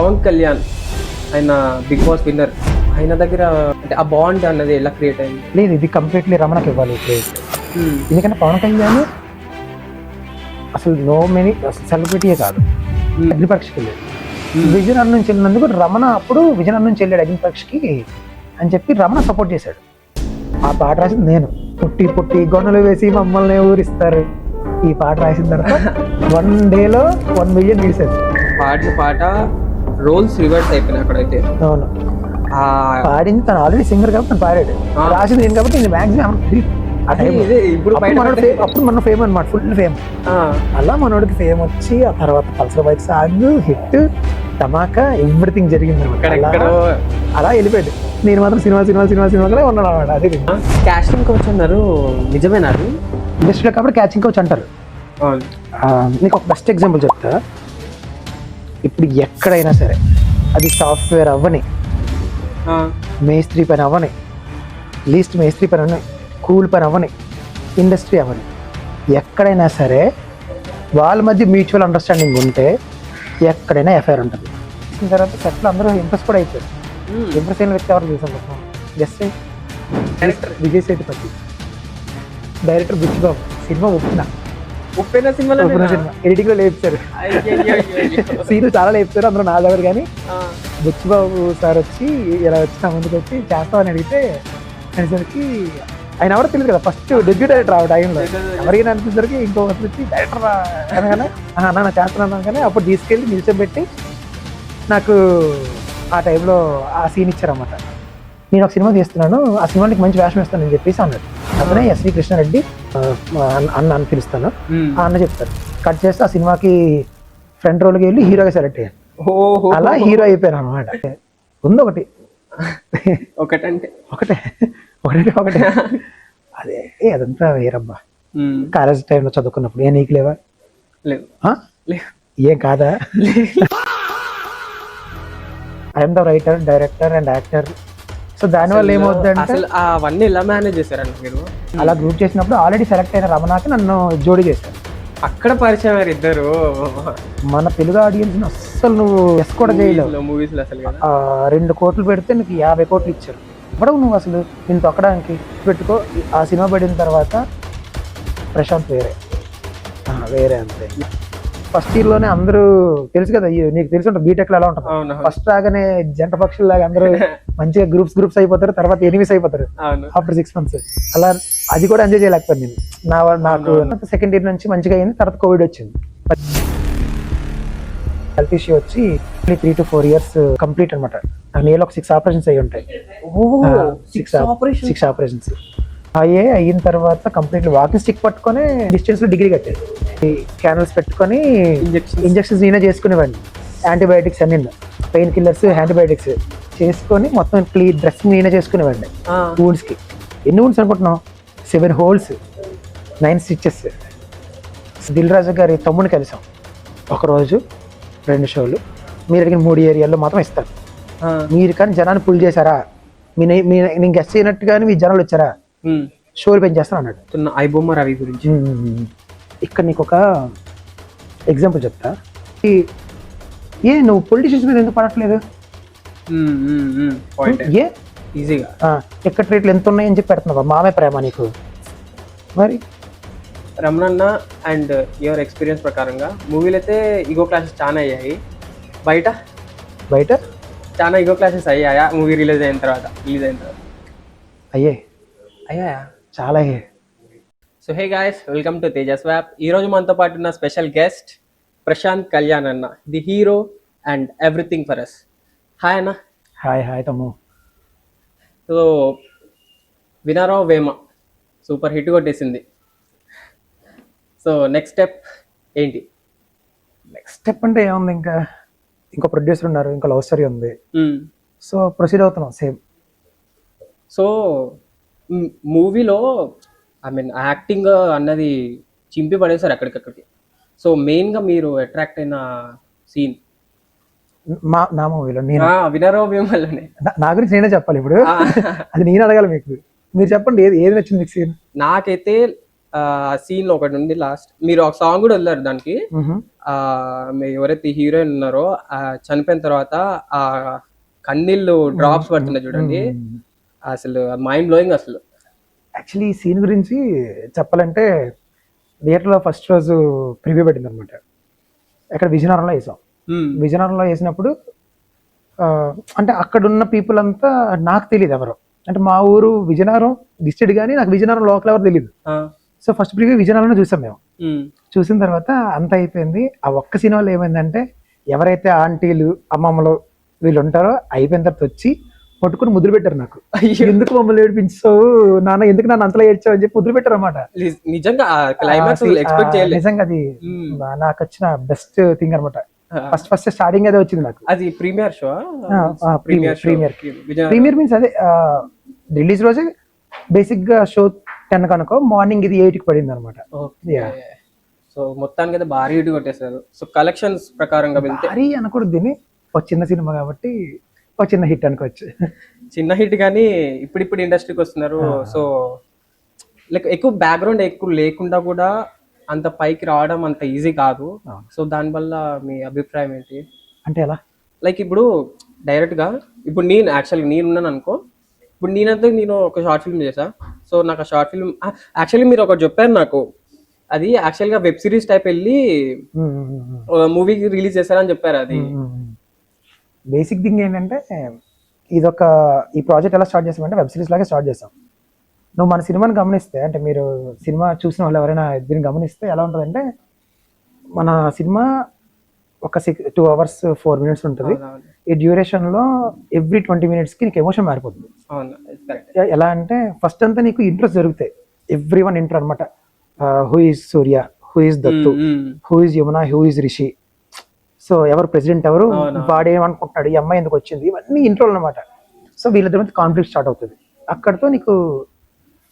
పవన్ కళ్యాణ్ ఆయన big boss winner, ఆయన దగ్గర అంటే ఆ బాండ్ అన్నది ఎలా క్రియేట్ అయింది? లేదు, ఇది కంప్లీట్లీ రమణకి ఇవ్వాలి క్రెడిట్. ఎందుకంటే పవన్ కళ్యాణ్ అసలు అసలు సెలబ్రిటీయే కాదు, అగ్ని పరీక్షకి వెళ్ళాడు. విజయనగరం నుంచి వెళ్ళినందుకు రమణ అప్పుడు విజయనగరం నుంచి వెళ్ళాడు అగ్ని పరీక్షకి అని చెప్పి రమణ సపోర్ట్ చేశాడు. ఆ పాట రాసింది నేను. పుట్టి పుట్టి గొన్నలు వేసి మమ్మల్ని ఊరిస్తారు. ఈ పాట రాసిన తర్వాత 1 డేలో 1 మిలియన్ తీసేది. పాట రోల్స్ రివర్స్ అయిపోయినాయి అక్కడైతే. అవును, పాడింది తను ఆల్రెడీ సింగర్ కాబట్టి తను పాడాడు, రాసింది నేను కాబట్టి నేను మ్యాక్సిమం అప్పుడు మన ఫేమ్ అనమాట, ఫుల్ ఫేమ్. అలా మనోడికి ఫేమ్ వచ్చి ఆ తర్వాత పల్సర్ బైక్ సాంగ్ హిట్, ధమాకా, ఎవ్రీథింగ్ జరిగింది అనమాట. అలా వెళ్ళిపోయాడు. నేను మాత్రం సినిమాలో ఉన్నాడు అనమాట. అదే క్యాస్టింగ్ కోచ్ అన్నారు, నిజమేనా? ఇండస్ట్రీలో కాబట్టి క్యాచింగ్ కోచ్ అంటారు. నీకు ఒక బెస్ట్ ఎగ్జాంపుల్ చెప్తా. ఇప్పుడు ఎక్కడైనా సరే అది సాఫ్ట్వేర్ అవ్వని, మేస్త్రి పని అవ్వని, లీస్ట్ మేస్త్రి పని అవ్వని, కూల్ పని అవ్వని, ఇండస్ట్రీ అవ్వని, ఎక్కడైనా సరే వాళ్ళ మధ్య మ్యూచువల్ అండర్స్టాండింగ్ ఉంటే ఎక్కడైనా ఎఫ్ఐఆర్ ఉంటుంది. తర్వాత సెట్లు అందరూ ఇంప్రెస్ కూడా అయిపోయారు. ఇంప్రెస్ అయిన వ్యక్తి ఎవరు చూసాం? Just director Vijay Sethupathi, director Buchibabu. Cinema Uppena cinema editing లో లేపుతారు, సీన్ చాలా లేపుతారు. అందరూ నా దగ్గర. కానీ బుచ్చిబాబు సార్ వచ్చి ఇలా వచ్చి నా ముందుకు వచ్చి చేస్తామని అడిగితే అనేసరికి ఆయన ఎవరో తెలియదు కదా, ఫస్ట్ డెబ్యూ డైరెక్టర్ ఆ టైంలో. ఎవరికైనా అనిపించరికి ఇంకొకటి వచ్చి డైరెక్టర్ అనగానే నా చేస్తున్నాను. కానీ అప్పుడు తీసుకెళ్ళి నిల్చోబెట్టి నాకు ఆ టైంలో ఆ సీన్ ఇచ్చారన్నమాట. నేను ఒక సినిమా తీస్తున్నాను, ఆ సినిమాకి మంచి వేషం ఇస్తాను అని చెప్పేసి అన్నాడు. అతనే ఎస్వి కృష్ణారెడ్డి అన్న అని పిలుస్తాను. ఆ అన్న చెప్తారు. కట్ చేస్తే ఆ సినిమాకి ఫ్రంట్ రోల్కి వెళ్ళి హీరోగా సెలెక్ట్ అయ్యాను. అలా హీరో అయిపోయాను అనమాట. ఉంది ఒకటే అదే అదంతా వేరబ్బా. కాలేజ్ టైంలో చదువుకున్నప్పుడు నీకు లేవా? ఏం కాదా? I'm the writer, director and actor. So దానివల్ల ఏమవుతుందంటే అవన్నీ ఎలా మేనేజ్ చేశారండి మీరు? అలా గ్రూప్ చేసినప్పుడు ఆల్రెడీ సెలెక్ట్ అయిన రమణాకి నన్ను జోడీ చేశారు. అక్కడ పరిచయం వారు ఇద్దరు. మన తెలుగు ఆడియన్స్ అస్సలు నువ్వు ఎస్ కూడా చేయలేవు. మూవీస్ లో అసలు 2 కోట్లు పెడితే నీకు 50 కోట్లు ఇచ్చారు. ఇవ్వడం నువ్వు అసలు నేను తొక్కడానికి పెట్టుకో. ఆ సినిమా పడిన తర్వాత ప్రశాంత్ వేరే అంతే. ఫస్ట్ ఇయర్ లోనే అందరూ తెలుసు కదా, నీకు తెలిసి ఉంటుంది బీటెక్ లో ఎలా ఉంటుంది. ఫస్ట్ రాగానే జంట పక్షుల్లాగా అందరూ మంచిగా గ్రూప్స్ అయిపోతారు, తర్వాత ఎనిమిస్ అయిపోతారు ఆఫ్టర్ 6 months. అలా అది కూడా ఎంజాయ్ చేయలేకపోయింది నేను. నాకు సెకండ్ ఇయర్ నుంచి మంచిగా అయింది. తర్వాత కోవిడ్ వచ్చింది, హెల్త్ ఇష్యూ వచ్చి 3 to 4 years కంప్లీట్ అనమాట. నాకు నేలో ఒక 6 ఆపరేషన్స్ అయ్యి ఉంటాయి. 6 ఆపరేషన్స్ అయిన తర్వాత కంప్లీట్ వాకింగ్ స్టిక్ పట్టుకొని డిస్టెన్స్ లో డిగ్రీ కట్టాడు. క్యానల్స్ పెట్టుకొని ఇంజెక్షన్స్ నేనే చేసుకునేవాడిని. యాంటీబయాటిక్స్ అన్ని, పెయిన్ కిల్లర్స్, యాంటీబయాటిక్స్ చేసుకొని మొత్తం డ్రెస్సింగ్ నేనే చేసుకునేవాడిని. వూండ్స్ కి ఎన్ని వూండ్స్ అనుకుంటున్నావు? 7 holes, 9 stitches. దిల్ రాజు గారి తమ్ముడిని కలిసాం ఒకరోజు, 2 షోలు. మీరు అడిగిన 3 ఏరియాల్లో మాత్రం ఇస్తారు. మీరు కానీ జనాన్ని పుల్ చేశారా, నేను గెస్ట్ చేయనట్టుగానే మీ జనాలు వచ్చారా, షోలు పెంచేస్తాను అన్నాడు. ఐబొమ్మ రవి గురించి. ఇక్కడ నీకు ఒక ఎగ్జాంపుల్ చెప్తా. నువ్వు పొలిటీషియన్స్ మీద ఎందుకు పడట్లేదు? ఈజీగా ఎక్కడ రేట్లు ఎంత ఉన్నాయని చెప్పి పెడుతున్నావు. మామే ప్రేమ నీకు. మరి రమణన్న అండ్ యువర్ ఎక్స్పీరియన్స్ ప్రకారంగా మూవీలు అయితే ఈగో క్లాసెస్ చాలా అయ్యాయి. బయట చాలా ఈగో క్లాసెస్ అయ్యాయా మూవీ రిలీజ్ అయిన తర్వాత? అయ్యాయా? చాలా అయ్యాయి. So hey guys, welcome to Tejas వ్యాప్. ఈరోజు మనతో పాటు ఉన్న స్పెషల్ గెస్ట్ ప్రశాంత్ కళ్యాణ్ అన్న, the hero and everything for us. Hi అన్న. హాయ్ తమ్ము. సో వినరావ్ వేమ సూపర్ హిట్ కొట్టేసింది. సో నెక్స్ట్ స్టెప్ ఏంటి? నెక్స్ట్ స్టెప్ అంటే ఏముంది, ఇంకో ప్రొడ్యూసర్ ఉన్నారు, ఇంకా లవ్ స్టోరీ ఉంది. సో ప్రొసీడ్ అవుతున్నాం సేమ్. సో మూవీలో యాక్టింగ్ అన్నది చింపి పడేశారు అక్కడికక్కడికి. సో మెయిన్గా మీరు అట్రాక్ట్ అయిన సీన్ నా మూవీలో వినరావ్ వేమలోనే. నా గురించి నేనే చెప్పాలి ఇప్పుడు? అది నేను అడగాలి మీకు. మీరు చెప్పండి, ఏది నచ్చింది మీకు సీన్? నాకైతే సీన్ ఒకటి ఉంది లాస్ట్, మీరు ఒక సాంగ్ కూడా వెళ్ళారు దానికి. ఎవరైతే హీరోయిన్ ఉన్నారో చనిపోయిన తర్వాత ఆ కన్నీళ్ళు డ్రాప్స్ పడుతున్నాయి చూడండి, అసలు మైండ్ బ్లోయింగ్ అసలు. యాక్చువల్లీ ఈ సీన్ గురించి చెప్పాలంటే థియేటర్లో ఫస్ట్ రోజు ప్రివ్యూ పెట్టింది అనమాట. అక్కడ విజయనగరంలో వేసాం. విజయనగరంలో వేసినప్పుడు అంటే అక్కడ ఉన్న పీపుల్ అంతా నాకు తెలియదు ఎవరు, అంటే మా ఊరు విజయనగరం డిస్ట్రిక్ట్ కానీ నాకు విజయనగరం లోకల్ ఎవరు తెలియదు. సో ఫస్ట్ ప్రివ్యూ విజయనగరంలో చూసాం మేము. చూసిన తర్వాత అంత అయిపోయింది. ఆ ఒక్క సినిమాలో ఏమైందంటే ఎవరైతే ఆంటీలు అమ్మమ్మలు వీళ్ళు ఉంటారో అయిపోయిన తర్వాత వచ్చి పట్టుకుని ముద్దులు పెట్టారు నాకు. ఎందుకు మమ్మల్ని ఏడిపించావు నాన్న, ఎందుకు నన్ను అంతలా ఏడ్చావు అని చెప్పి ముద్దులు పెట్టారు అనమాట. నిజంగా నిజంగా అది నాకు వచ్చిన బెస్ట్ థింగ్ అనమాట. ఫస్ట్ స్టార్టింగ్ అదే వచ్చింది నాకు. అది ప్రీమియర్ షో, ప్రీమియర్ మీన్స్ అదే రిలీజ్ రోజే బేసిక్ గా షో 10 కనుకో, మార్నింగ్ ఇది 8కి పడింది అనమాట. సో మొత్తానికి అయితే భారీ హిట్ కొట్టేశారు. సో కలెక్షన్స్ ప్రకారంగా వెళ్తే భారీ అనకూడదు, దీన్ని ఒక చిన్న సినిమా కాబట్టి ఒక చిన్న హిట్ అనుకోవచ్చు. చిన్న హిట్ కానీ ఇప్పుడు ఇండస్ట్రీకి వస్తున్నారు. సో లైక్ ఎక్కువ బ్యాక్గ్రౌండ్ ఎక్కువ లేకుండా కూడా అంత పైకి రావడం అంత ఈజీ కాదు. సో దానివల్ల మీ అభిప్రాయం ఏంటి? అంటే ఎలా? లైక్ ఇప్పుడు డైరెక్ట్గా ఇప్పుడు నేను నేనున్నాను అనుకో, ఇప్పుడు నేను ఒక షార్ట్ ఫిల్మ్ చేసా. సో నాకు ఆ షార్ట్ ఫిల్మ్ యాక్చువల్లీ మీరు ఒకటి చెప్పారు నాకు, అది యాక్చువల్గా వెబ్ సిరీస్ టైప్ వెళ్ళి మూవీకి రిలీజ్ చేశారని చెప్పారు. అది బేసిక్ థింగ్ ఏంటంటే ఈ ప్రాజెక్ట్ ఎలా స్టార్ట్ చేసామంటే వెబ్ సిరీస్ లాగా స్టార్ట్ చేసాం. నువ్వు మన సినిమాని గమనిస్తే, అంటే మీరు సినిమా చూసిన వాళ్ళు ఎవరైనా దీన్ని గమనిస్తే ఎలా ఉంటుందంటే, మన సినిమా ఒక 2 hours 4 minutes ఉంటుంది. ఈ డ్యూరేషన్లో ఎవ్రీ 20 minutesకి నీకు ఎమోషన్ మారిపోతుంది. ఎలా అంటే ఫస్ట్ అంతా నీకు ఇంట్రెస్ట్ జరుగుతాయి, ఎవ్రీ వన్ ఇంట్రో అనమాట. Who is Surya, who is Dattu, who is Yamuna, who is Rishi, so ఎవరు ప్రెసిడెంట్, ఎవరు వాడేమనుకుంటున్నాడు, ఈ అమ్మాయి ఎందుకు వచ్చింది, ఇవన్నీ ఇంట్రోలు అనమాట. సో వీళ్ళిద్దరి మధ్య కాన్ఫ్లిక్ట్ స్టార్ట్ అవుతుంది. అక్కడతో నీకు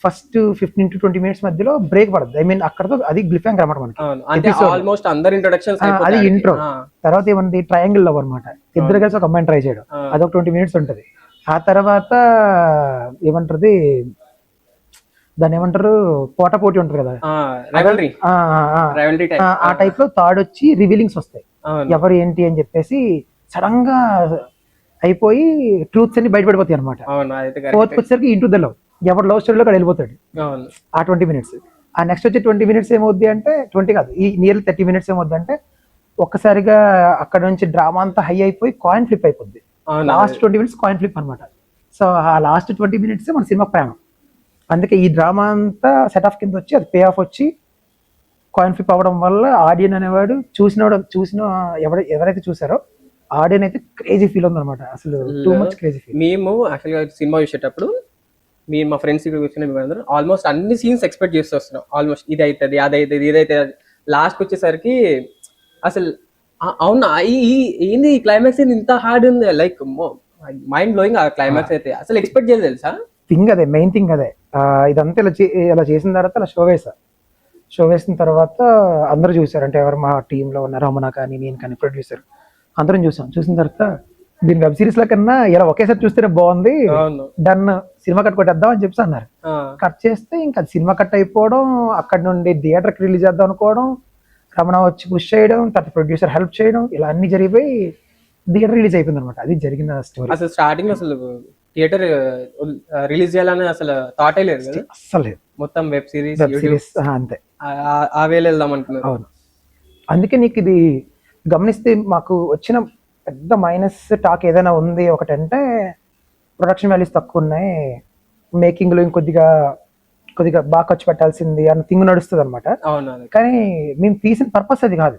ఫస్ట్ 15 to 20 minutes మధ్యలో బ్రేక్ పడదు. ఐ మీన్ అక్కడతో అది గ్లిఫ్ యాంకర్ అనమాట మనకి. అది ఇంట్రో. తర్వాత ఏమంది ట్రయాంగిల్ లవ్ అనమాట, ఇద్దరు కలిసి ఒక అమ్మాయిని ట్రై చేయడం, అదొక 20 minutes ఉంటుంది. ఆ తర్వాత ఏమంటారు దాన్ని ఏమంటారు, పోటీ ఉంటుంది కదా, ఆ టైప్ లో థర్డ్ వచ్చి రివీలింగ్స్ వస్తాయి, ఎవరు ఏంటి అని చెప్పేసి సడన్ గా అయిపోయి ట్రూత్స్ అన్ని బయటపడిపోతాయి అనమాట. ఫోర్త్ వచ్చేసరికి ఇంటూ ద లవ్, ఎవరు లవ్ స్టోరీలో అక్కడ వెళ్ళిపోతాడు ఆ 20 minutes. ఆ నెక్స్ట్ వచ్చి 20 minutes ఏమవుద్ది అంటే, 20 కాదు, ఈ నియర్లీ 30 minutes ఏమవుద్ది అంటే, ఒక్కసారిగా అక్కడ నుంచి డ్రామా అంతా హై అయిపోయి కాయిన్ ఫ్లిప్ అయిపోద్ది. లాస్ట్ 20 minutes కాయిన్ ఫ్లిప్ అనమాట. సో ఆ లాస్ట్ 20 minutes మన సినిమా ప్రయాణం. అందుకే ఈ డ్రామా అంతా సెట్ ఆఫ్ కింద వచ్చి అది పే ఆఫ్ వచ్చి కాయిన్ ఫ్లిప్ అవ్వడం వల్ల ఆడియన్ అనేవాడు చూసిన ఎవరైతే చూసారో ఆడియన్ అయితే క్రేజీ ఫీల్ ఉంది అనమాట. అసలు టూ మచ్ క్రేజీ ఫీల్. మేము యాక్చువల్గా సినిమా చూసేటప్పుడు మా ఫ్రెండ్స్ ఇక్కడ కూర్చున్న మేమందరం ఆల్మోస్ట్ అన్ని సీన్స్ ఎక్స్పెక్ట్ చేస్తూ వస్తున్నాం. ఆల్మోస్ట్ ఇది అవుతుంది, అది అవుతుంది, ఇదైతే. లాస్ట్కి వచ్చేసరికి అసలు అవునా ఏంది ఈ క్లైమాక్స్ ఏంది ఇంత హార్డ్ ఉంది, లైక్ మైండ్ బ్లోయింగ్. ఆ క్లైమాక్స్ అయితే అసలు ఎక్స్పెక్ట్ చేయలేదు తెలుసా. థింగ్ అదే, మెయిన్ థింగ్ అదే. ఇదంతా ఇలా చేసిన తర్వాత ఇలా షో వేసిన తర్వాత అందరూ చూసారు, అంటే ఎవరు మా టీంలో ఉన్న రమణ కానీ నేను కానీ ప్రొడ్యూసర్ అందరం చూసిన తర్వాత దీని వెబ్ సిరీస్ ల కన్నా ఇలా ఒకేసారి చూస్తేనే బాగుంది, డన్ సినిమా కట్ కొట్టేద్దాం అని చెప్పి అన్నారు. కట్ చేస్తే ఇంకా సినిమా కట్ అయిపోవడం, అక్కడ నుండి థియేటర్కి రిలీజ్ చేద్దాం అనుకోవడం, రమణ వచ్చి పుష్ చేయడం, తర్వాత ప్రొడ్యూసర్ హెల్ప్ చేయడం, ఇలా అన్ని జరిగిపోయి థియేటర్ రిలీజ్ అయిపోయింది అనమాట. అది జరిగిన స్టోరీ. అసలు స్టార్టింగ్ అసలు థియేటర్ రిలీజ్ చేయాలని అసలు థాటే లేదు, అస్సలు లేదు. మొత్తం వెబ్ సిరీస్ అంతే, ఆ వేళ వెళ్దాం అనుకున్నారు. అవును, అందుకే నీకు ఇది గమనిస్తే మాకు వచ్చిన పెద్ద మైనస్ టాక్ ఏదైనా ఉంది ఒకటంటే, ప్రొడక్షన్ వాల్యూస్ తక్కువ ఉన్నాయి, మేకింగ్లో ఇంకొద్దిగా బాగా ఖర్చు పెట్టాల్సింది అన్న థింగ్ నడుస్తుంది అనమాట. కానీ మేము తీసిన పర్పస్ అది కాదు.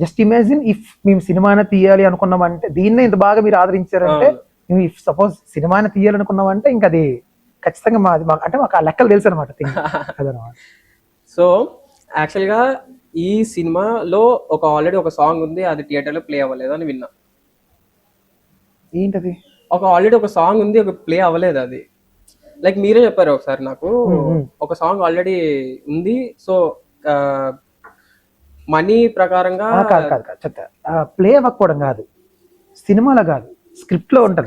జస్ట్ ఇమాజిన్ ఇఫ్ మేము సినిమాని తీయాలి అనుకున్నామంటే, దీన్నే ఇంత బాగా మీరు ఆదరించారంటే, మేము ఇఫ్ సపోజ్ సినిమాని తీయాలనుకున్నామంటే ఇంకా అది ఖచ్చితంగా అంటే మాకు ఆ లెక్కలు తెలుసు అనమాట. అదనమాట. సో యాక్చువల్గా ఈ సినిమాలో ఆల్రెడీ ఒక సాంగ్ ఉంది, అది థియేటర్లో ప్లే అవ్వలేదు అని విన్నా. ఏంటది? ఆల్రెడీ ఒక సాంగ్ ఉంది, ప్లే అవ్వలేదు. అది లైక్ మీరే చెప్పారు ఒకసారి నాకు, ఒక సాంగ్ ఆల్రెడీ ఉంది. సో మనీ ప్రకారంగా చెప్తా, ప్లే అవ్వకపోవడం కాదు, సినిమాలో కాదు, స్క్రిప్ట్ లో ఉంటుంది.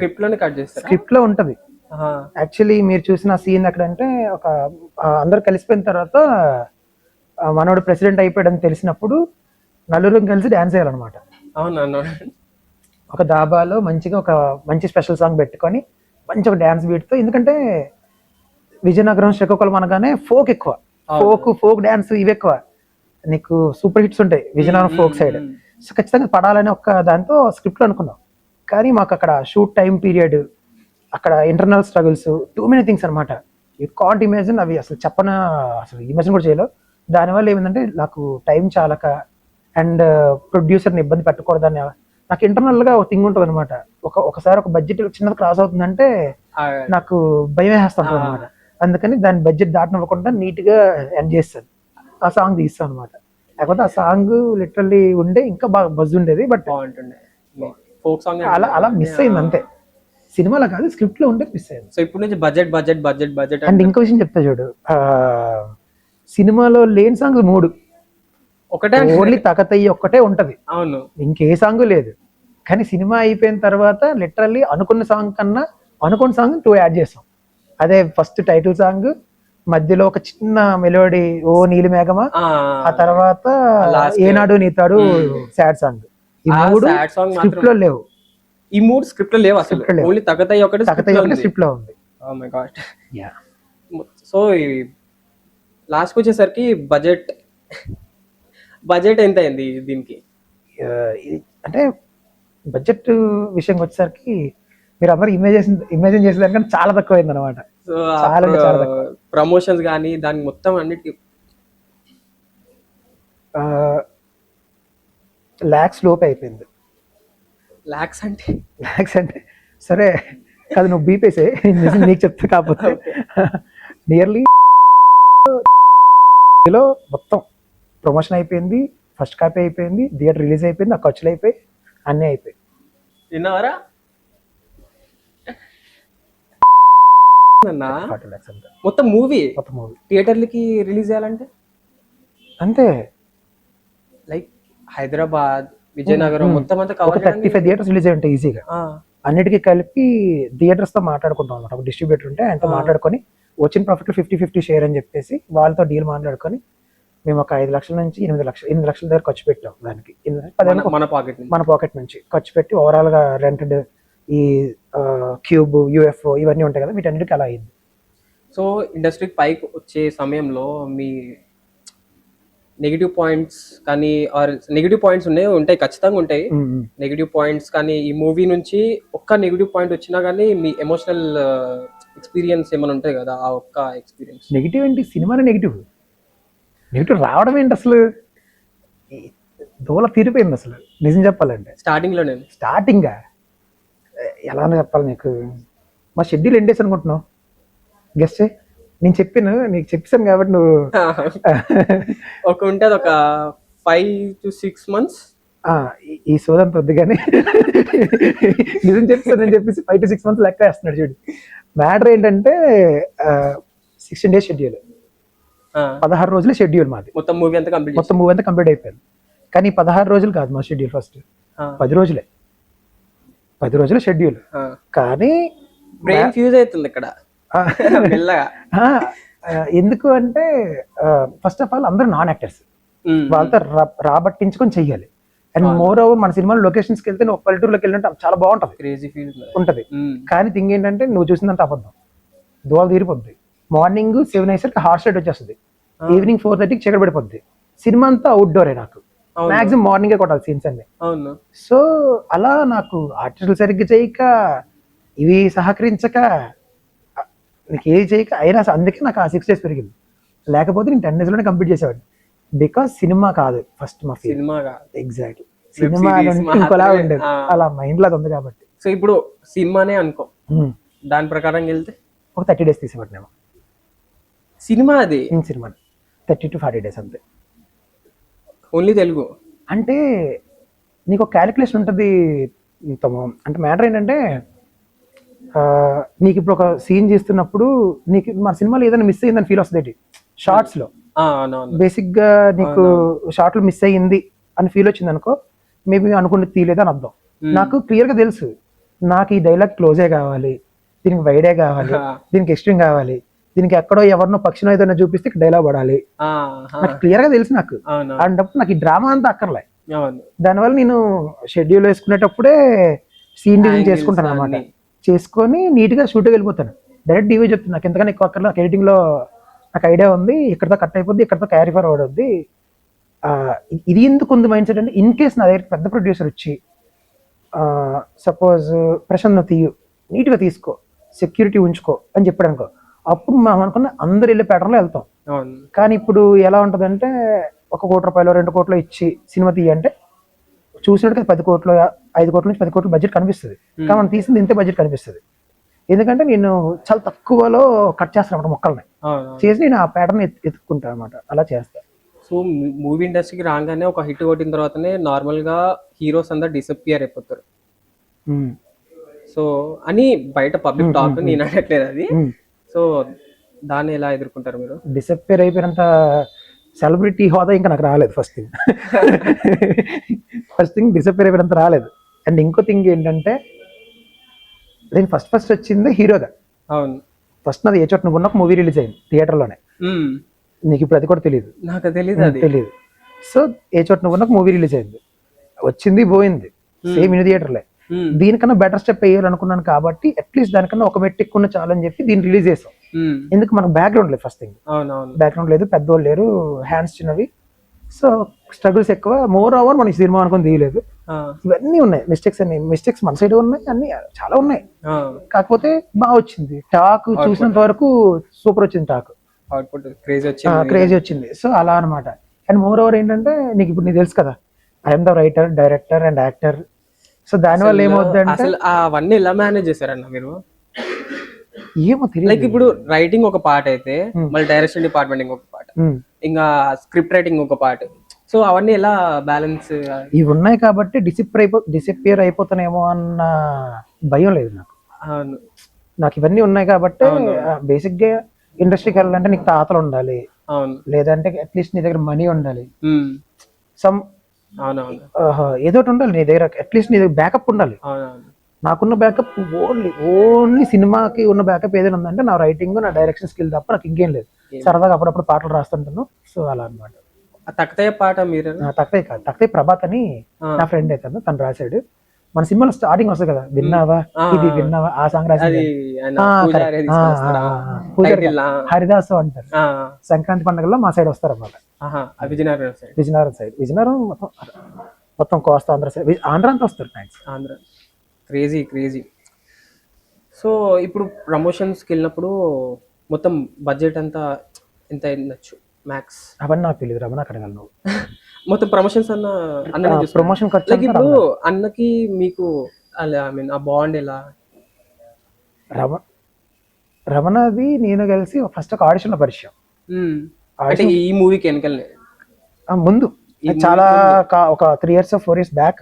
స్క్రిప్ట్ లో ఉంటది. యాక్చువల్లీ మీరు చూసిన సీన్ ఎక్కడంటే, అందరు కలిసిపోయిన తర్వాత మనోడు ప్రెసిడెంట్ అయిపోయాడని తెలిసినప్పుడు నలుగురు కలిసి డ్యాన్స్ చేయాలన్నమాట. అవునవును. ఒక దాబాలో మంచిగా ఒక మంచి స్పెషల్ సాంగ్ పెట్టుకొని మంచి ఒక డ్యాన్స్ బీట్తో, ఎందుకంటే విజయనగరం శ్రీకాకుళం అనగానే ఫోక్ ఎక్కువ, ఫోక్ డ్యాన్స్ ఇవి ఎక్కువ, నీకు సూపర్ హిట్స్ ఉంటాయి విజయనగరం ఫోక్ సైడ్. సో ఖచ్చితంగా పడాలని ఒక దాంతో స్క్రిప్ట్లో అనుకున్నాం. కానీ మాకు అక్కడ షూట్ టైం పీరియడ్, అక్కడ internal struggles, too many things అనమాట. యూ కాంట్ ఇమాజిన్, అవి అసలు అసలు ఇమాజిన్ కూడా చేయలేవు. దానివల్ల ఏమిందంటే నాకు టైం చాలక అండ్ ప్రొడ్యూసర్ని ఇబ్బంది పెట్టకూడదని నాకు ఇంటర్నల్గా ఒక థింగ్ ఉంటుంది అనమాట. ఒకసారి ఒక బడ్జెట్ చిన్నది క్రాస్ అవుతుందంటే నాకు భయం వేస్తుంది అనమాట. అందుకని దాని బడ్జెట్ దాటనివ్వకుండా నీట్గా ఎండ్ చేస్తాను, ఆ సాంగ్ తీస్తాను అనమాట. లేకపోతే ఆ సాంగ్ లిటరల్లీ ఉండే ఇంకా బాగా బజ్ ఉండేది. బట్ బాగుంటుండే ఫోక్ సాంగ్ అలా మిస్ అయింది అంతే. సినిమాలో కాదు, స్క్రిప్ట్ లో ఉంటే మిస్ అయింది. సో ఇప్పుడు నుంచి budget budget budget budget and ఇంకో విషయం చెప్తా చూడు, సినిమాలో లేని సాంగ్ 3, ఒకటే ఓన్లీ తకతయ్యి ఒక్కటే ఉంటది, అవును, ఇంకే సాంగ్ లేదు. కానీ సినిమా అయిపోయిన తర్వాత లిటరల్లీ అనుకున్న సాంగ్ కన్నా అనుకున్న సాంగ్ 2 యాడ్ చేసాం. అదే ఫస్ట్ టైటిల్ సాంగ్, మధ్యలో ఒక చిన్న మెలోడీ ఓ నీలి మేఘమా, ఆ తర్వాత ఏనాడు నీతాడు సాడ్ సాంగ్. ఈ 3 స్క్రిప్ట్ లో లేవు. ఈ 3 స్క్రిప్ట్ లో లేవు అసలు, ఓన్లీ తగతాయి ఒకటి స్క్రిప్ట్ లో ఉంది. Oh my god. So last వచ్చేసరికి బడ్జెట్ ఎంత అయింది దీనికి? అంటే బడ్జెట్ విషయం వచ్చేసరికి మీరు అందరూ ఇమేజిన్ చేసేదానికంటే చాలా తక్కువ అయింది అనమాట. చాలా ప్రమోషన్స్ కానీ దానికి మొత్తం అన్నిటి లాక్స్ లోపు అయిపోయింది. లాక్స్ అంటే సరే అది నువ్వు బీపేసే, నీకు చెప్తా. కాకపోతే నియర్లీ మొత్తం ప్రమోషన్ అయిపోయింది, ఫస్ట్ కాపీ అయిపోయింది, థియేటర్ రిలీజ్ అయిపోయింది, ఆ ఖర్చులు అయిపోయి అన్నీ అయిపోయి. విన్నావరా? మొత్తం మూవీ థియేటర్లకి రిలీజ్ చేయాలంటే అంతే, లైక్ హైదరాబాద్, విజయనగరం మొత్తం అంతా కవర్ 35 థియేటర్స్ రిలీజ్ అయ్యి ఉంటాయి ఈజీగా. అన్నిటికీ కలిపి థియేటర్స్ తో మాట్లాడుకుంటాం అనమాట. ఒక డిస్ట్రిబ్యూటర్ ఉంటే ఆయనతో మాట్లాడుకొని వచ్చిన ప్రాఫిట్ 50-50 షేర్ అని చెప్పేసి వాళ్ళతో డీల్ మాట్లాడుకొని మేము ఒక 5 లక్షల నుంచి 8 లక్షల దగ్గర ఖర్చు పెట్టాం. దానికి మన పాకెట్ నుంచి ఖర్చు పెట్టి ఓవరాల్ గా రెంటెడ్ ఈ క్యూబ్, యూఎఫ్ఓ ఇవన్నీ ఉంటాయి కదా, వీటన్నిటికీ అలా అయింది. సో ఇండస్ట్రీకి పైకి వచ్చే సమయంలో మీ నెగిటివ్ పాయింట్స్ కానీ ఆర్ నెగిటివ్ పాయింట్స్ ఉంటాయి ఖచ్చితంగా ఉంటాయి. నెగిటివ్ పాయింట్స్ కానీ ఈ మూవీ నుంచి ఒక్క నెగిటివ్ పాయింట్ వచ్చినా కానీ మీ ఎమోషనల్ ఎక్స్పీరియన్స్ ఏమైనా ఉంటాయి కదా, ఆ ఒక్క ఎక్స్పీరియన్స్. నెగిటివ్ ఏంటి? సినిమానే నెగిటివ్ రావడం ఏంటి? అసలు దోల తీరిపోయింది అసలు నిజం చెప్పాలంటే. స్టార్టింగ్ ఎలా చెప్పాలి నీకు, మా షెడ్యూల్ ఎండ్ డేస్ అనుకుంటున్నావు గెస్ట్. నేను నీకు చెప్పాను కాబట్టి నువ్వు ఒక ఉంటుంది ఒక 5 to 6 months. ఈ సోదంత వద్దు కానీ నిజం చెప్తానని చెప్పేసి 5 to 6 months లెక్క వేస్తున్నాడు చూడు. మ్యాటర్ ఏంటంటే 16 days షెడ్యూల్, 16 రోజుల షెడ్యూల్ మాది. మొత్తం మూవీ అంతా కంప్లీట్ అయిపోయింది. కానీ 16 రోజులు కాదు మా షెడ్యూల్, ఫస్ట్ 10 రోజులే. 10 రోజుల షెడ్యూల్. కానీ బ్రెయిన్ ఫ్యూజ్ అవుతుంది ఇక్కడ. ఎందుకు అంటే ఫస్ట్ ఆఫ్ ఆల్ అందరూ నాన్ యాక్టర్స్, వాళ్ళతో రాబట్టించుకొని చెయ్యాలి. అండ్ మోర్ ఓవర్ మన సినిమాలో లొకేషన్స్కి వెళ్తే నువ్వు పల్లెటూరులోకి వెళ్ళినట్టు చాలా బాగుంటది, క్రేజీ ఫీల్ ఉంటది. కానీ థింగ్ ఏంటంటే నువ్వు చూసినంత అబద్ధం, దోవలు తీరిపోద్ది. మార్నింగ్ 7 అయ్యేసరికి హార్ట్ రేట్ వచ్చేస్తుంది, ఈవినింగ్ 4:30కి చీకటి పడిపోద్ది. సినిమా అంతా అవుట్డోరే, నాకు మాక్సిమం మార్నింగే కొట్టాలి సీన్స్ అన్ని. సో అలా నాకు ఆర్టిస్టులు సరిగ్గా చేయక, ఇవి సహకరించక, నీకు ఏది చేయక అయినా, అందుకే నాకు ఆ 6 days పెరిగింది. లేకపోతే నేను 10 days లోనే కంప్లీట్ చేసేవాడిని. బికాస్ సినిమా కాదు ఫస్ట్ మా సినిమా. ఎగ్జాక్ట్లీ, సినిమా ఇంకోలా ఉండేది, అలా మైండ్ లాగా ఉంది కాబట్టి. సో ఇప్పుడు సినిమానే అనుకో, దాని ప్రకారం వెళ్తే ఒక 30 days తీసేవాడినేమో సినిమా. అది సినిమా 30 to 40 days అంతే. ఓన్లీ తెలుగు అంటే నీకు ఒక క్యాలిక్యులేషన్ ఉంటుంది. అంటే మ్యాటర్ ఏంటంటే నీకు ఇప్పుడు ఒక సీన్ చేస్తున్నప్పుడు నీకు మన సినిమాలో ఏదైనా మిస్ అయ్యిందని ఫీల్ వస్తుంది షార్ట్స్ లో. బేసిక్ గా నీకు షార్ట్ లో మిస్ అయ్యింది అని ఫీల్ వచ్చింది అనుకో, మేబీ అనుకుంటే తీయలేదు అని అర్థం. నాకు క్లియర్ గా తెలుసు, నాకు ఈ డైలాగ్ క్లోజే కావాలి, దీనికి వైడే కావాలి, దీనికి ఎక్స్ట్రీమ్ కావాలి, దీనికి ఎక్కడో ఎవరినో పక్షినో ఏదైనా చూపిస్తే డైలాగ్ పడాలి, నాకు క్లియర్ గా తెలుసు. నాకు అన్నప్పుడు నాకు ఈ డ్రామా అంతా అక్కర్లే, అవును. దానివల్ల నేను షెడ్యూల్ వేసుకునేటప్పుడే సీన్ డిజైన్ Angles చేసుకుంటాను అనమాట. అన్ని. చేసుకొని నీట్గా షూట్కి వెళ్ళిపోతాను. డైరెక్ట్ డీవీ చెప్తాను, నాకు ఎంతకన్నా ఎక్కువ అక్కడ నాకు ఎడిటింగ్లో నాకు ఐడియా ఉంది, ఇక్కడతో కట్ అయిపోద్ది, ఇక్కడతో క్యారీ ఫార్వర్డ్ అవుద్ది. ఇది ఎందుకు ఉంది మైండ్ సెట్ అంటే, ఇన్ కేస్ నా దగ్గర పెద్ద ప్రొడ్యూసర్ వచ్చి సపోజ్ ప్రశాంత్ నువ్వు తీయు, నీట్గా తీసుకో, సెక్యూరిటీ ఉంచుకో అని చెప్పాడు అనుకో, అప్పుడు మనం అనుకున్న అందరు వెళ్ళే ప్యాటర్న్లో వెళ్తాం. అవును. కానీ ఇప్పుడు ఎలా ఉంటుందంటే, 1 కోటి రూపాయలు 2 కోట్లు ఇచ్చి సినిమా తీయంటే చూసినట్టుగా 10 కోట్లు 5 కోట్ల నుంచి 10 కోట్ల బడ్జెట్ కనిపిస్తుంది. కానీ మనం తీసింది ఇంతే బడ్జెట్ కనిపిస్తుంది. ఎందుకంటే నేను చాలా తక్కువలో కట్ చేస్తాను అన్నమాట మొక్కల్ని, అవును. చేసి నేను ఆ ప్యాటర్న్ ఎత్తుకుంటాను అనమాట. అలా చేస్తాను. సో మూవీ ఇండస్ట్రీకి రాగానే ఒక హిట్ కొట్టిన తర్వాతనే నార్మల్ గా హీరోస్ అందరు డిసప్పియర్ అయిపోతారు. సో అని బయట పబ్లిక్ టాక్, నేను అనట్లేదు అది. సో దాన్ని ఎలా ఎదుర్కొంటారు మీరు? డిసప్పేర్ అయిపోయినంత సెలబ్రిటీ హోదా ఇంకా నాకు రాలేదు. ఫస్ట్ థింగ్ డిసప్పేర్ అయిపోయినంత రాలేదు. అండ్ ఇంకో థింగ్ ఏంటంటే, నేను ఫస్ట్ వచ్చింది హీరోగా. అవును. ఫస్ట్ నాది ఏ చోట నువ్వు ఉన్న మూవీ రిలీజ్ అయింది థియేటర్లోనే. నీకు ఇప్పుడు అది కూడా తెలియదు. నాకు తెలియదు అది. తెలియదు. సో ఏ చోట నువ్వు ఉన్న మూవీ రిలీజ్ అయింది, వచ్చింది పోయింది, సేమ్ ఇన్ థియేటర్లే. దీనికన్నా బెటర్ స్టెప్ వేయాలనుకున్నాను కాబట్టి అట్లీస్ట్ దానికన్నా ఒక మెట్టు ఎక్కువ చాలని చెప్పి దీన్ని రిలీజ్ చేసాం. ఎందుకు మనకు బ్యాక్గ్రౌండ్ లేదు, ఫస్ట్ థింగ్ బ్యాక్గ్రౌండ్ లేదు, పెద్దోళ్ళు లేరు, హ్యాండ్స్ చిన్నవి, సో స్ట్రగుల్స్ ఎక్కువ. మోర్ ఓవర్ మనకి సినిమా అనుకుని తీయలేదు. ఇవన్నీ ఉన్నాయి, మిస్టేక్స్ మన సైడ్ ఉన్నాయి, అన్ని చాలా ఉన్నాయి. కాకపోతే బాగా వచ్చింది టాక్, చూసినంత వరకు సూపర్ వచ్చింది టాక్, క్రేజీ వచ్చింది. సో అలా అనమాట. అండ్ మోర్ ఓవర్ ఏంటంటే, నీకు ఇప్పుడు నీకు తెలుసు కదా, I'm the writer, director and actor. So దానివల్ల ఏమవుతుందంటే, అవన్నీ ఎలా మేనేజ్ చేశారన్న మీరు? ఏమో తెలియదు. లైక్ ఇప్పుడు రైటింగ్ ఒక పార్ట్ అయితే, మళ్ళీ డైరెక్షన్ డిపార్ట్మెంట్ ఇంకొక పార్ట్, ఇంకా స్క్రిప్ట్ రైటింగ్ ఒక పార్ట్. సో అవన్నీ ఎలా బ్యాలెన్స్? ఇవి ఉన్నాయి కాబట్టి డిసప్పియర్ అయిపోతానేమో అన్న భయం లేదు నాకు. నాకు ఇవన్నీ ఉన్నాయి కాబట్టి బేసిక్ గా ఇండస్ట్రీకి వెళ్ళాలంటే నీకు తాతలు ఉండాలి, లేదంటే అట్లీస్ట్ నీ దగ్గర మనీ ఉండాలి, సమ్ ఏదో ఒకటి ఉండాలి నీ దగ్గర, అట్లీస్ట్ నీ దగ్గర బ్యాకప్ ఉండాలి. నాకున్న బ్యాకప్ ఓన్లీ సినిమాకి ఉన్న బ్యాకప్ ఏదైనా ఉందంటే నా రైటింగ్, నా డైరెక్షన్ స్కిల్ తప్ప నాకు ఇంకేం లేదు. సరదాగా అప్పుడప్పుడు పాటలు రాస్తుంటాను. సో అలా అనమాట. తక్తయ్య పాట మీరు? తక్తయ్య కాదు, తక్తయ్య ప్రభాత్ అని నా ఫ్రెండ్ అవుతాను, తను రాశాడు. మన సినిమాలో స్టార్టింగ్ వస్తుంది కదా, విన్నావా ఇది విన్నావా, ఆ సాంగ్ రాసింది హరిదాసు అంటారు. సంక్రాంతి పండుగలో మా సైడ్ వస్తారు అన్నమాట, విజయనగరం సైడ్. విజయనగరం మొత్తం కోస్తా ఆంధ్ర సైడ్, ఆంధ్ర అంతా వస్తారు. ఆంధ్ర క్రేజీ. సో ఇప్పుడు ప్రమోషన్స్కి వెళ్ళినప్పుడు మొత్తం బడ్జెట్ అంతా ఎంత అయిందచ్చు మ్యాక్స్? అవన్నీ నాకు తెలియదు, రమణ అడగాలి నువ్వు. మొత్తం ప్రమోషన్స్ అన్న ప్రమోషన్ ఖర్చు. ఇప్పుడు అన్నకి మీకు ఐ మీన్ ఆ బాండ్ ఎలా? రమణది నేను కలిసి ఫస్ట్ ఒక ఆడిషన్ లో పరిచయం. అంటే ఈ మూవీకి వెనకలే ముందు చాలా ఒక 3 years 4 years back.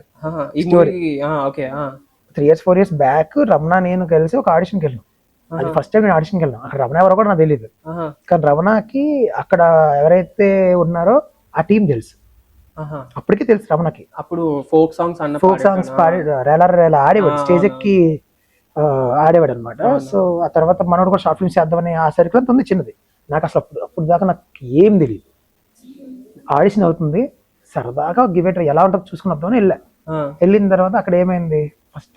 3 years 4 years back Ramana నేను కలిసి ఒక ఆడిషన్కి వెళ్ళాం. అది ఫస్ట్ టైం నేను ఆడిషన్కి వెళ్ళాను. అక్కడ రమణ ఎవరో కూడా నాకు తెలియదు, కానీ రమణకి అక్కడ ఎవరైతే ఉన్నారో ఆ టీం తెలుసు. అప్పటికే తెలుసు రమణకి. అప్పుడు ఫోక్ సాంగ్స్ పాడి రేలా ఆడేవాడు, స్టేజ్ ఎక్కి ఆడేవాడు అనమాట. సో ఆ తర్వాత మనోడు కూడా షార్ట్ ఫిల్మ్స్ చేద్దామని ఆ సర్కిల్ ఉంది చిన్నది. నాకు అసలు అప్పుడు దాకా నాకు ఏం తెలియదు. ఆడిషన్ అవుతుంది, సరదాగా గివేటర్ ఎలా ఉంటుందో చూసుకుని వద్దామని వెళ్ళిన తర్వాత అక్కడ ఏమైంది,